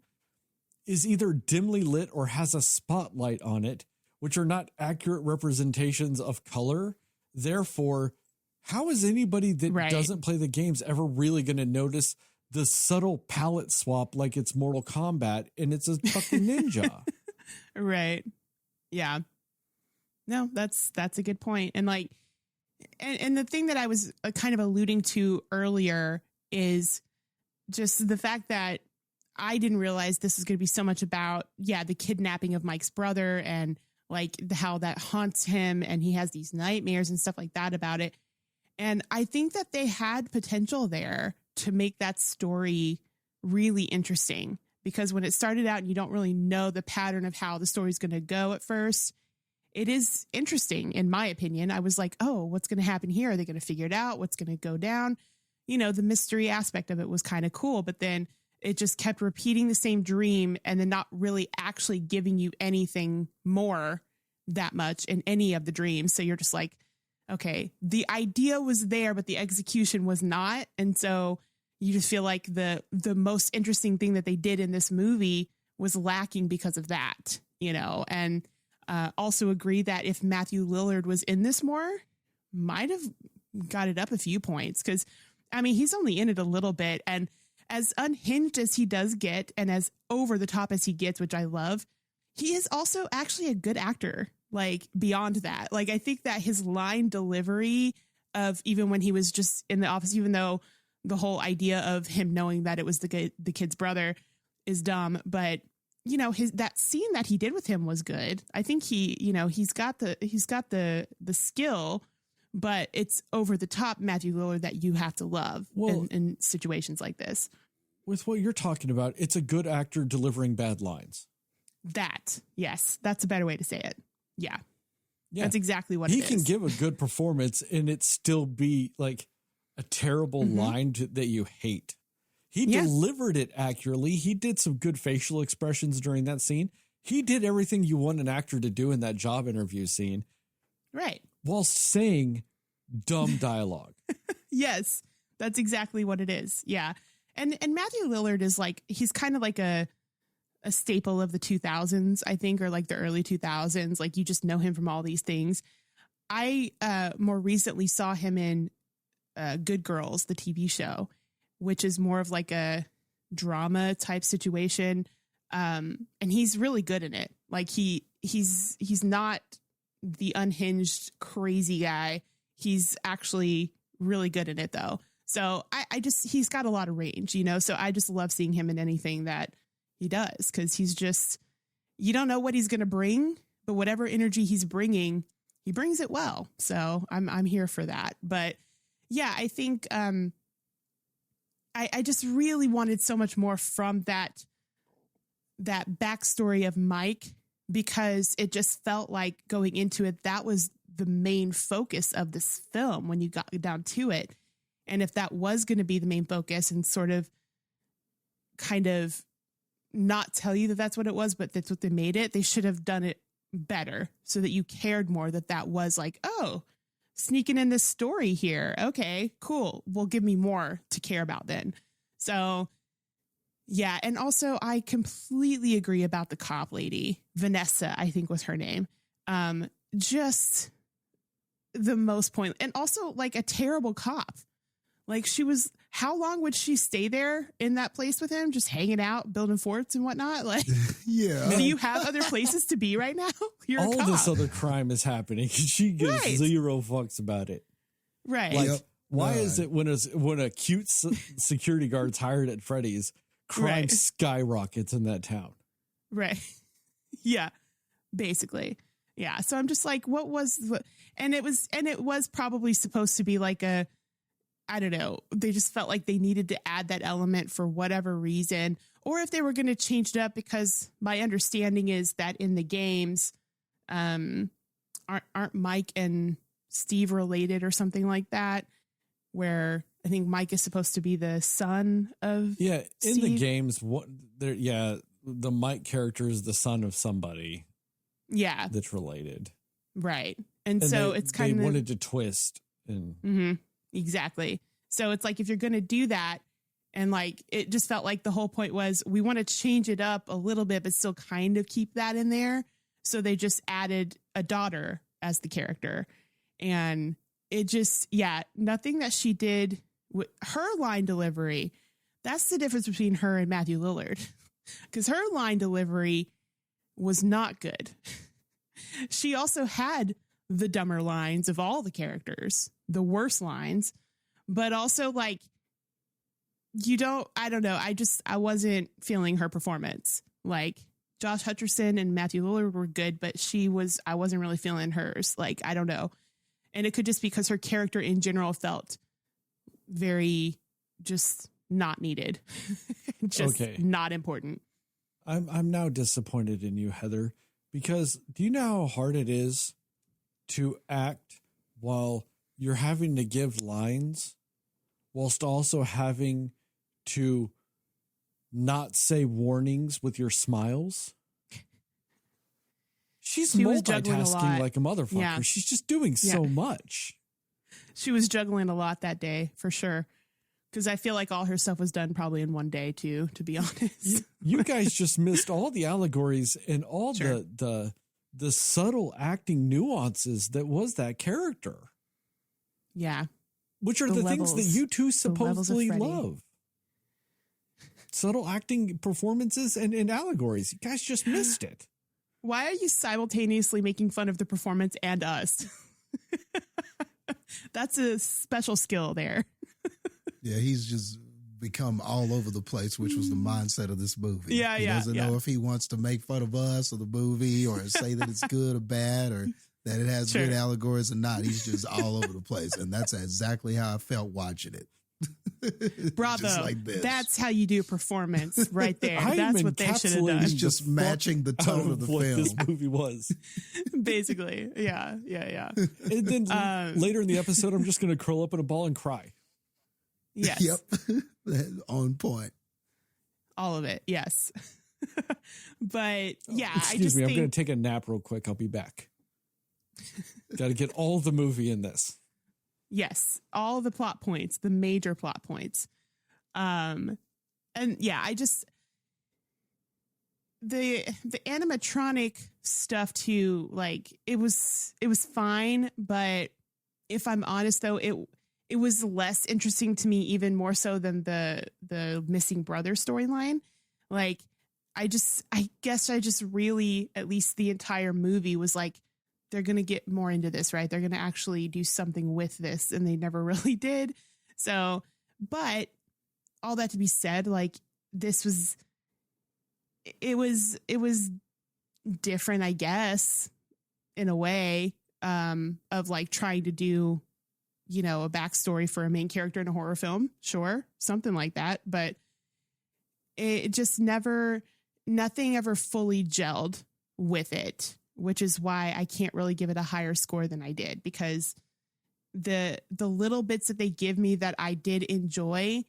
is either dimly lit or has a spotlight on it, which are not accurate representations of color. Therefore, how is anybody that doesn't play the games ever really going to notice the subtle palette swap like it's Mortal Kombat and it's a fucking ninja? Right. Yeah. No, that's a good point. And like, and the thing that I was kind of alluding to earlier is just the fact that I didn't realize this is going to be so much about, the kidnapping of Mike's brother and like how that haunts him and he has these nightmares and stuff like that about it. And I think that they had potential there to make that story really interesting, because when it started out and you don't really know the pattern of how the story's going to go at first, it is interesting. In my opinion, I was like, oh, what's going to happen here? Are they going to figure it out? What's going to go down? You know, the mystery aspect of it was kind of cool, but then it just kept repeating the same dream and then not really actually giving you anything more that much in any of the dreams. So you're just like, okay, the idea was there, but the execution was not. And so you just feel like the most interesting thing that they did in this movie was lacking because of that, you know, and also agree that if Matthew Lillard was in this more, might have got it up a few points, because I mean, he's only in it a little bit, and as unhinged as he does get and as over the top as he gets, which I love, he is also actually a good actor. Like beyond that, like I think that his line delivery of even when he was just in the office, even though the whole idea of him knowing that it was the kid's brother is dumb, but you know, that scene that he did with him was good. I think he's got the skill, but it's over the top Matthew Lillard that you have to love in situations like this. With what you're talking about, it's a good actor delivering bad lines. Yes, that's a better way to say it. Yeah. That's exactly what it is. He can give a good performance and it still be like a terrible line that you hate. He delivered it accurately. He did some good facial expressions during that scene. He did everything you want an actor to do in that job interview scene. Right. While saying dumb dialogue. Yes, that's exactly what it is. Yeah. And Matthew Lillard is like, he's kind of like a staple of the 2000s, I think, or like the early 2000s. Like you just know him from all these things. I more recently saw him in Good Girls, the TV show, which is more of like a drama type situation. And he's really good in it. Like he's not the unhinged crazy guy. He's actually really good in it though. So he's got a lot of range, you know, so I just love seeing him in anything that he does, because he's just, you don't know what he's going to bring, but whatever energy he's bringing, he brings it well. So I'm here for that. But yeah, I think I just really wanted so much more from that backstory of Mike, because it just felt like going into it, that was the main focus of this film when you got down to it. And if that was going to be the main focus and sort of kind of not tell you that that's what it was, but that's what they made it, they should have done it better so that you cared more that was like, oh, sneaking in this story here. Okay, cool. Well, give me more to care about then. So yeah. And also I completely agree about the cop lady. Vanessa, I think was her name. Just the most point, and also like a terrible cop. Like how long would she stay there in that place with him? Just hanging out, building forts and whatnot? Like, yeah. Do you have other places to be right now? You're all a cop. this other crime is happening. She gives zero fucks about it. Right. Like, why is it when a cute security guard's hired at Freddy's, crime skyrockets in that town? Right. Yeah. Basically. Yeah. So I'm just like, and it was probably supposed to be like I don't know. They just felt like they needed to add that element for whatever reason, or if they were going to change it up, because my understanding is that in the games, aren't Mike and Steve related or something like that, where I think Mike is supposed to be the son of in Steve. the games, the Mike character is the son of somebody. Yeah, that's related. Right, and so it's kind of they wanted to twist and. Mm-hmm. Exactly. So it's like, if you're going to do that, and like, it just felt like the whole point was we want to change it up a little bit, but still kind of keep that in there. So they just added a daughter as the character, and it just, nothing that she did with her line delivery. That's the difference between her and Matthew Lillard, because her line delivery was not good. She also had the dumber lines of all the characters, the worst lines, but also like, I don't know. I wasn't feeling her performance. Like Josh Hutcherson and Matthew Lillard were good, but I wasn't really feeling hers. Like, I don't know. And it could just be because her character in general felt very just not needed, just not important. I'm now disappointed in you, Heather, because do you know how hard it is to act while you're having to give lines, whilst also having to not say warnings with your smiles? She was multitasking like a motherfucker. Yeah. She's just doing so much. She was juggling a lot that day, for sure. Because I feel like all her stuff was done probably in one day, too, to be honest. You guys just missed all the allegories and all the subtle acting nuances that was that character. Yeah. which are the things that you two supposedly love. Subtle acting, performances, and allegories. You guys just missed it. Why are you simultaneously making fun of the performance and us? That's a special skill there. Yeah, he's just become all over the place, which was the mindset of this movie. Yeah, he doesn't know if he wants to make fun of us or the movie or say that it's good or bad or that it has good allegories or not. He's just all over the place. And that's exactly how I felt watching it. Bravo. Like that's how you do performance right there. That's what they should have done. He's just matching the tone of the what film. This movie was. Basically. Yeah. And then later in the episode, I'm just going to curl up in a ball and cry. Yes. Yep. On point. All of it. Yes. But yeah, Excuse me. I'm going to take a nap real quick. I'll be back. Got to get all the movie in this. Yes, all the plot points, the major plot points. And yeah, the animatronic stuff too, like it was fine, but if I'm honest though, it was less interesting to me, even more so than the missing brother storyline. Like I guess I just really, at least the entire movie was like, they're going to get more into this, right? They're going to actually do something with this. And they never really did. So, but all that to be said, like this was, it was different, I guess, in a way, of like trying to do, you know, a backstory for a main character in a horror film. Sure. Something like that. But it just nothing ever fully gelled with it, which is why I can't really give it a higher score than I did, because the little bits that they give me that I did enjoy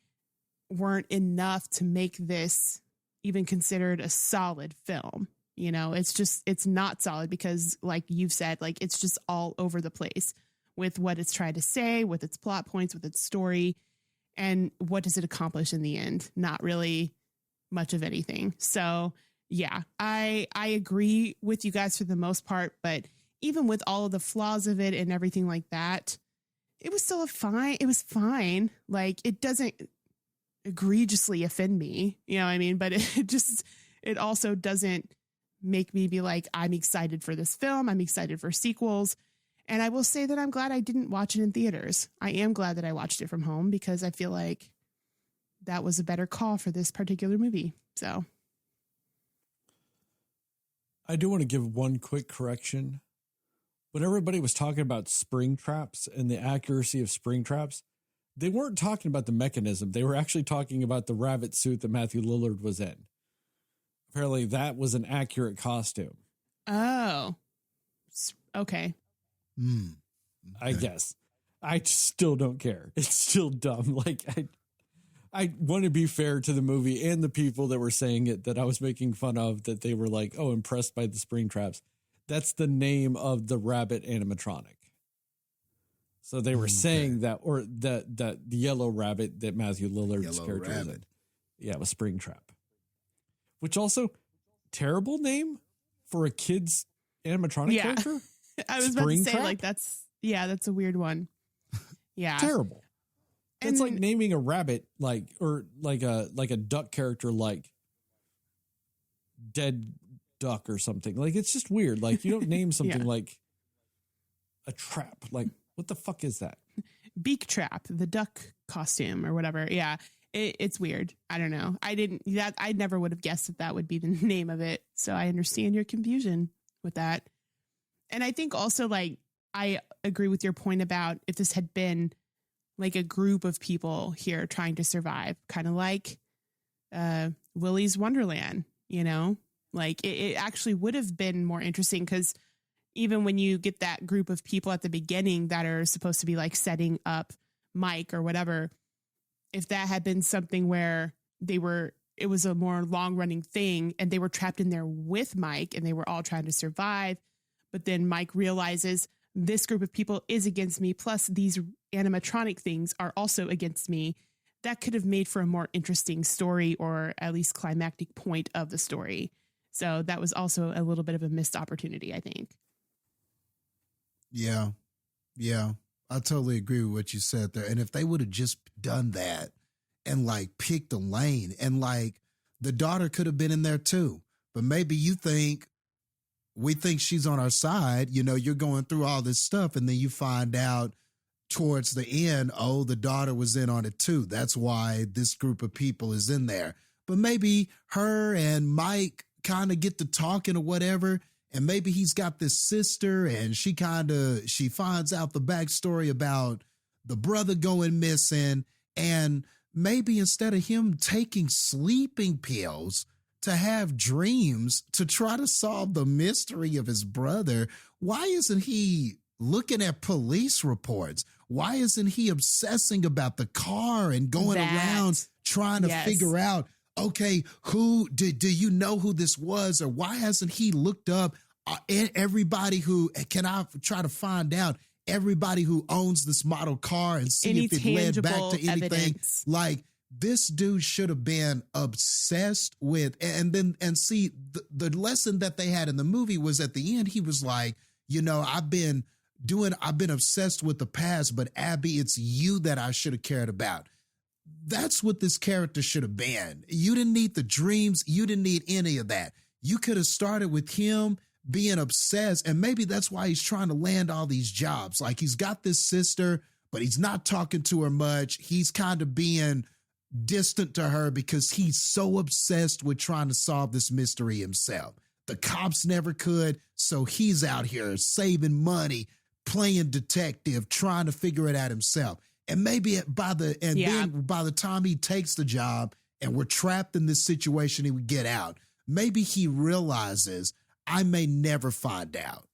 weren't enough to make this even considered a solid film. You know, it's not solid because, like you've said, like it's just all over the place with what it's trying to say, with its plot points, with its story, and what does it accomplish in the end? Not really much of anything. So yeah, I agree with you guys for the most part, but even with all of the flaws of it and everything like that, it was still it was fine. Like it doesn't egregiously offend me, you know what I mean? But it also doesn't make me be like, I'm excited for this film. I'm excited for sequels. And I will say that I'm glad I didn't watch it in theaters. I am glad that I watched it from home because I feel like that was a better call for this particular movie. So I do want to give one quick correction. When everybody was talking about spring traps and the accuracy of spring traps, they weren't talking about the mechanism. They were actually talking about the rabbit suit that Matthew Lillard was in. Apparently that was an accurate costume. Oh, okay. I guess. I still don't care. It's still dumb. Like I want to be fair to the movie and the people that were saying it that I was making fun of, that they were like, oh, impressed by the spring traps. That's the name of the rabbit animatronic. So they were saying that, or the yellow rabbit that Matthew Lillard's character was in. Yeah, it was Springtrap. Which also, terrible name for a kid's animatronic character? I was about to say, like, that's a weird one. Yeah. Terrible. It's like naming a rabbit like a duck character like Dead Duck or something. Like it's just weird. Like you don't name something like a trap. Like what the fuck is that? Beak Trap, the duck costume or whatever. Yeah. It's weird. I don't know. I never would have guessed that would be the name of it. So I understand your confusion with that. And I think also like I agree with your point about if this had been like a group of people here trying to survive, kind of like Willy's Wonderland, you know, like it actually would have been more interesting because even when you get that group of people at the beginning that are supposed to be like setting up Mike or whatever, if that had been something where it was a more long running thing and they were trapped in there with Mike and they were all trying to survive. But then Mike realizes this group of people is against me. Plus these animatronic things are also against me. That could have made for a more interesting story or at least climactic point of the story. So that was also a little bit of a missed opportunity, I think. Yeah. I totally agree with what you said there. And if they would have just done that and like picked a lane and like the daughter could have been in there too, but maybe we think she's on our side. You know, you're going through all this stuff and then you find out towards the end, oh, the daughter was in on it too. That's why this group of people is in there. But maybe her and Mike kind of get to talking or whatever. And maybe he's got this sister and she finds out the backstory about the brother going missing. And maybe instead of him taking sleeping pills to have dreams to try to solve the mystery of his brother, why isn't he looking at police reports? Why isn't he obsessing about the car and going around trying to figure out, okay, do you know who this was? Or why hasn't he looked up everybody can I try to find out everybody who owns this model car and see if it led back to anything? Evidence. Like, this dude should have been obsessed with, and see the lesson that they had in the movie was at the end, he was like, you know, I've been obsessed with the past, but Abby, it's you that I should have cared about. That's what this character should have been. You didn't need the dreams. You didn't need any of that. You could have started with him being obsessed, and maybe that's why he's trying to land all these jobs. Like, he's got this sister, but he's not talking to her much. He's kind of being distant to her because he's so obsessed with trying to solve this mystery himself. The cops never could, so he's out here saving money, playing detective, trying to figure it out himself. And maybe then by the time he takes the job and we're trapped in this situation, he would get out. Maybe he realizes, I may never find out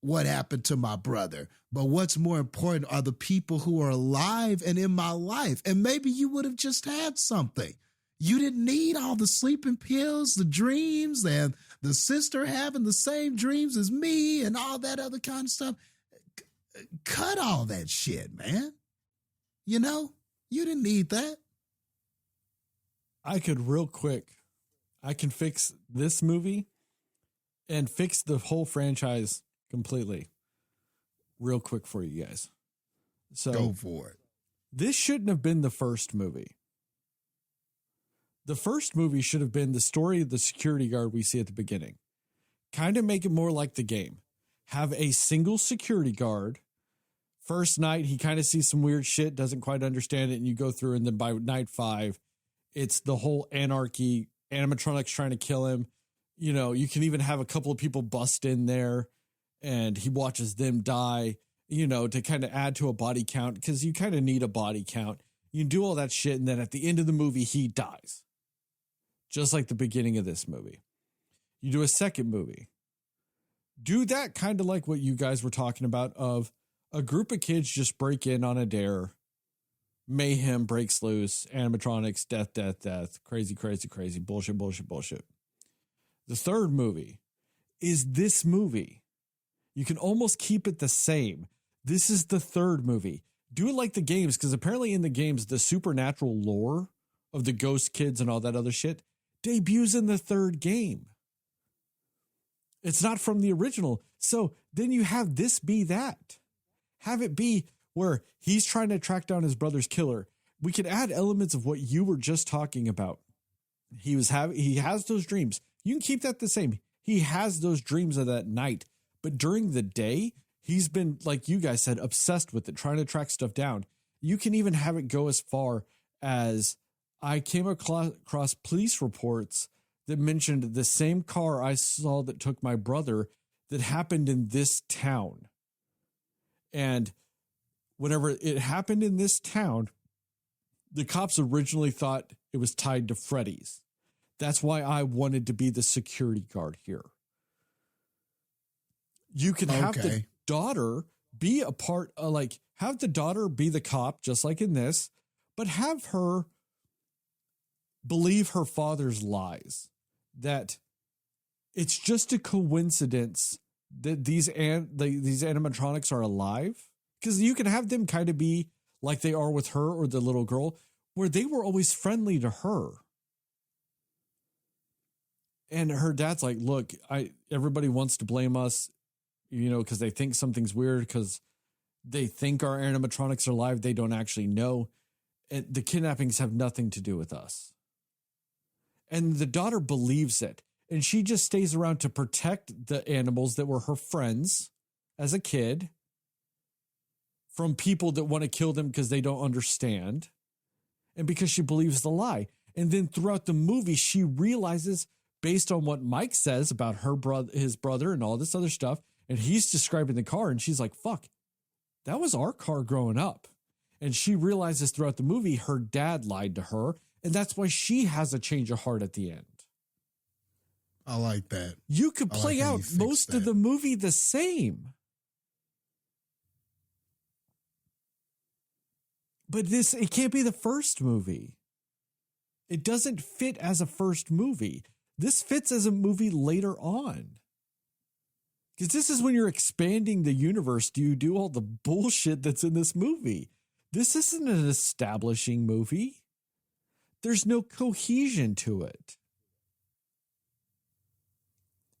what happened to my brother, but what's more important are the people who are alive and in my life. And maybe you would have just had something. You didn't need all the sleeping pills, the dreams, and the sister having the same dreams as me and all that other kind of stuff. Cut all that shit, man. You know, you didn't need that. I can fix this movie and fix the whole franchise completely real quick for you guys. So go for it. This shouldn't have been the first movie. The first movie should have been the story of the security guard we see at the beginning. Kind of make it more like the game. Have a single security guard. First night, he kind of sees some weird shit, doesn't quite understand it, and you go through, and then by night 5, it's the whole anarchy, animatronics trying to kill him. You know, you can even have a couple of people bust in there, and he watches them die, you know, to kind of add to a body count, because you kind of need a body count. You do all that shit, and then at the end of the movie, he dies. Just like the beginning of this movie. You do a second movie. Do that kind of like what you guys were talking about of a group of kids just break in on a dare. Mayhem breaks loose. Animatronics, death. Crazy. Bullshit. The third movie is this movie. You can almost keep it the same. This is the third movie. Do it like the games, because apparently in the games, the supernatural lore of the ghost kids and all that other shit debuts in the third game. It's not from the original. So then you have this be that. Have it be where he's trying to track down his brother's killer. We can add elements of what you were just talking about. He has those dreams. You can keep that the same. He has those dreams of that night. But during the day, he's been, like you guys said, obsessed with it, trying to track stuff down. You can even have it go as far as I came across police reports that mentioned the same car I saw that took my brother that happened in this town. And whenever it happened in this town, the cops originally thought it was tied to Freddy's. That's why I wanted to be the security guard here. You can have the daughter be a part of, have the daughter be the cop, just like in this, but have her believe her father's lies. That it's just a coincidence that these animatronics are alive, because you can have them kind of be like they are with her or the little girl, where they were always friendly to her. And her dad's like, look, everybody wants to blame us, you know, because they think something's weird because they think our animatronics are alive. They don't actually know. And the kidnappings have nothing to do with us. And the daughter believes it. And she just stays around to protect the animals that were her friends as a kid from people that want to kill them because they don't understand. And because she believes the lie. And then throughout the movie, she realizes, based on what Mike says about his brother and all this other stuff, and he's describing the car, and she's like, fuck, that was our car growing up. And she realizes throughout the movie her dad lied to her, and that's why she has a change of heart at the end. I like that. You could play out most of the movie the same. But it can't be the first movie. It doesn't fit as a first movie. This fits as a movie later on. Because this is when you're expanding the universe. Do you do all the bullshit that's in this movie? This isn't an establishing movie. There's no cohesion to it.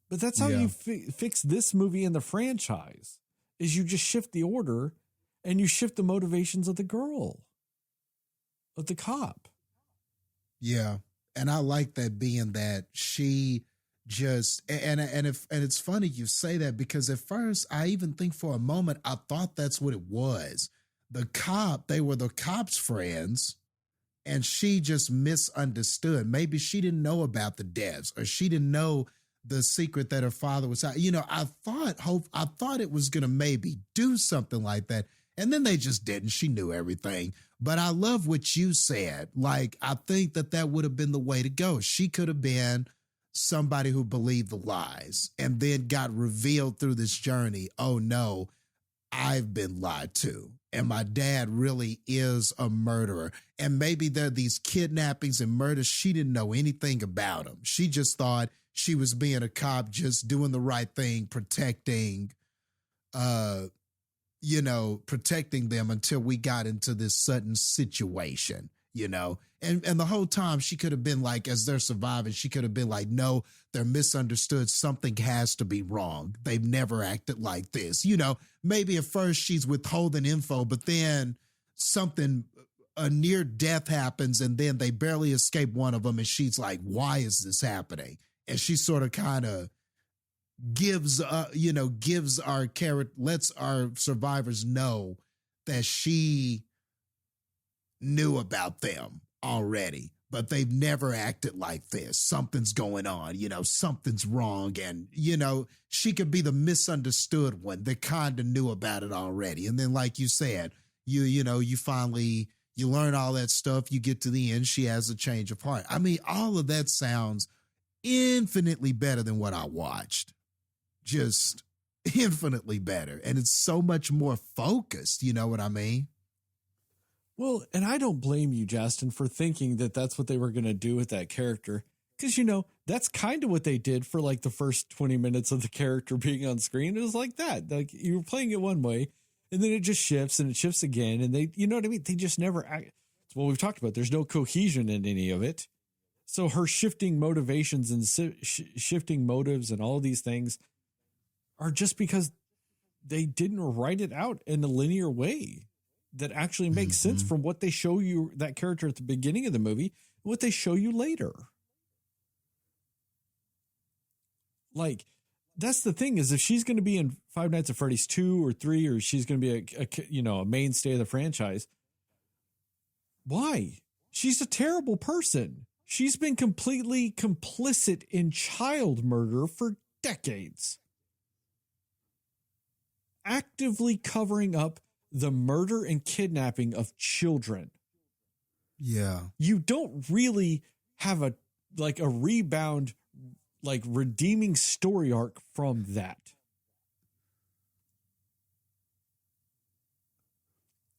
But that's how you fix this movie in the franchise, is you just shift the order and you shift the motivations of the girl, of the cop. Yeah. And I like that, being that she just, and it's funny you say that, because at first I even think for a moment, I thought that's what it was. They were the cop's friends, and she just misunderstood. Maybe she didn't know about the deaths, or she didn't know the secret that her father was out. I thought it was going to maybe do something like that. And then they just didn't. She knew everything. But I love what you said. Like, I think that would have been the way to go. She could have been somebody who believed the lies and then got revealed through this journey. Oh no, I've been lied to. And my dad really is a murderer. And maybe there are these kidnappings and murders. She didn't know anything about them. She just thought she was being a cop, just doing the right thing, protecting them until we got into this sudden situation, and the whole time she could have been like, as they're surviving, she could have been like, no, they're misunderstood. Something has to be wrong. They've never acted like this. Maybe at first she's withholding info, but then a near death happens, and then they barely escape one of them. And she's like, why is this happening? And she sort of kind of gives our character, lets our survivors know that she knew about them already, but they've never acted like this. Something's going on, something's wrong. And, she could be the misunderstood one that kind of knew about it already. And then, like you said, you finally, you learn all that stuff. You get to the end. She has a change of heart. I mean, all of that sounds infinitely better than what I watched. Just infinitely better. And it's so much more focused. You know what I mean? Well, and I don't blame you, Jastin, for thinking that that's what they were going to do with that character. Because, that's kind of what they did for like the first 20 minutes of the character being on screen. It was like that. Like, you were playing it one way, and then it just shifts and it shifts again. And they, you know what I mean? They just never act. It's what we've talked about. There's no cohesion in any of it. So her shifting motivations and shifting motives and all of these things are just because they didn't write it out in a linear way that actually makes sense from what they show you, that character at the beginning of the movie, and what they show you later. Like, that's the thing, is if she's going to be in Five Nights at Freddy's 2 or 3, or she's going to be a mainstay of the franchise, why? She's a terrible person. She's been completely complicit in child murder for decades. Actively covering up the murder and kidnapping of children. Yeah. You don't really have a rebound, like redeeming story arc from that.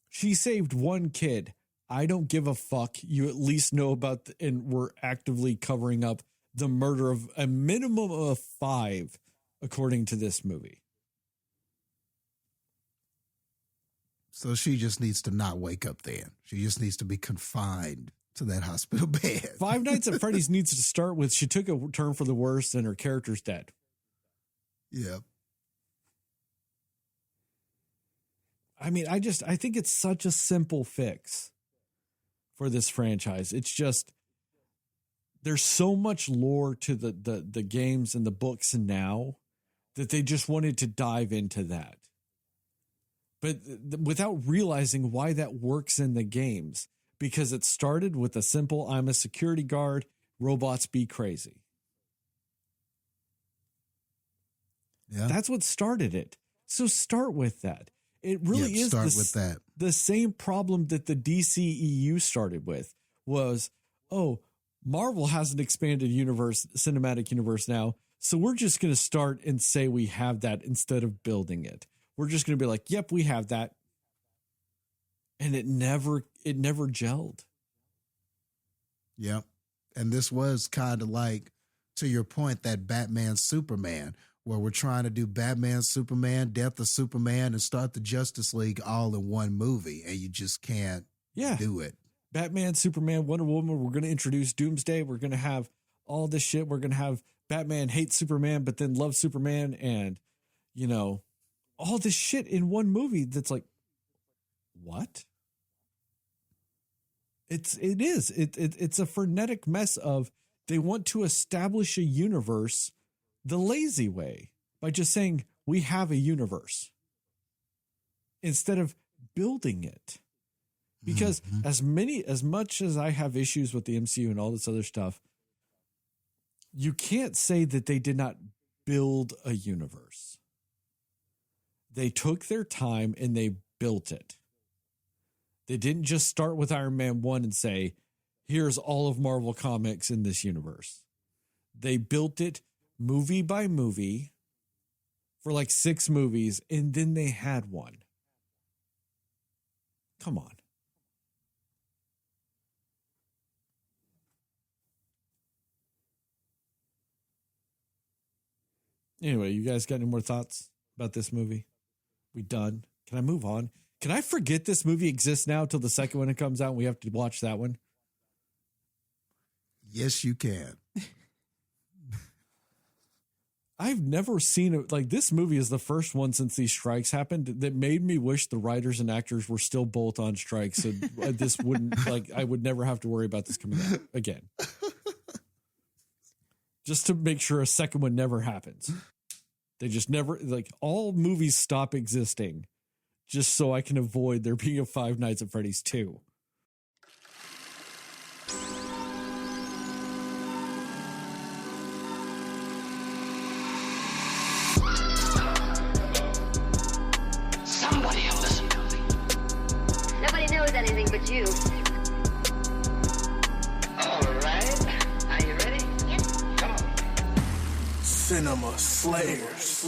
She saved one kid. I don't give a fuck. You at least know about, and we're actively covering up the murder of a minimum of 5, according to this movie. So she just needs to not wake up then. She just needs to be confined to that hospital bed. Five Nights at Freddy's needs to start with, she took a turn for the worse and her character's dead. Yeah. I mean, I think it's such a simple fix for this franchise. It's just, there's so much lore to the games and the books now that they just wanted to dive into that. But without realizing why that works in the games, because it started with a simple, I'm a security guard, robots be crazy. Yeah. That's what started it. So start with that. It really is the same problem that the DCEU started with was, Marvel has an expanded universe, cinematic universe now. So we're just going to start and say we have that instead of building it. We're just going to be like, yep, we have that. And it never gelled. Yep. And this was kind of like, to your point, that Batman Superman, where we're trying to do Batman, Superman, Death of Superman, and start the Justice League all in one movie, and you just can't do it. Batman, Superman, Wonder Woman, we're going to introduce Doomsday. We're going to have all this shit. We're going to have Batman hate Superman, but then love Superman, and, all this shit in one movie that's like, what? It's a frenetic mess of, they want to establish a universe the lazy way by just saying we have a universe instead of building it. Because as much as I have issues with the MCU and all this other stuff, you can't say that they did not build a universe. They took their time and they built it. They didn't just start with Iron Man 1 and say, here's all of Marvel Comics in this universe. They built it movie by movie for like 6 movies, and then they had one. Come on. Anyway, you guys got any more thoughts about this movie? We done? Can I move on? Can I forget this movie exists now till the second one comes out and we have to watch that one? Yes, you can. I've never seen it. Like, this movie is the first one since these strikes happened that made me wish the writers and actors were still both on strike. So this wouldn't, I would never have to worry about this coming out again. Just to make sure a second one never happens. They just never, all movies stop existing just so I can avoid there being a Five Nights at Freddy's 2. Somebody will listen to me. Nobody knows anything but you. All right. Are you ready? Yes. Come on. Cinema Slayers.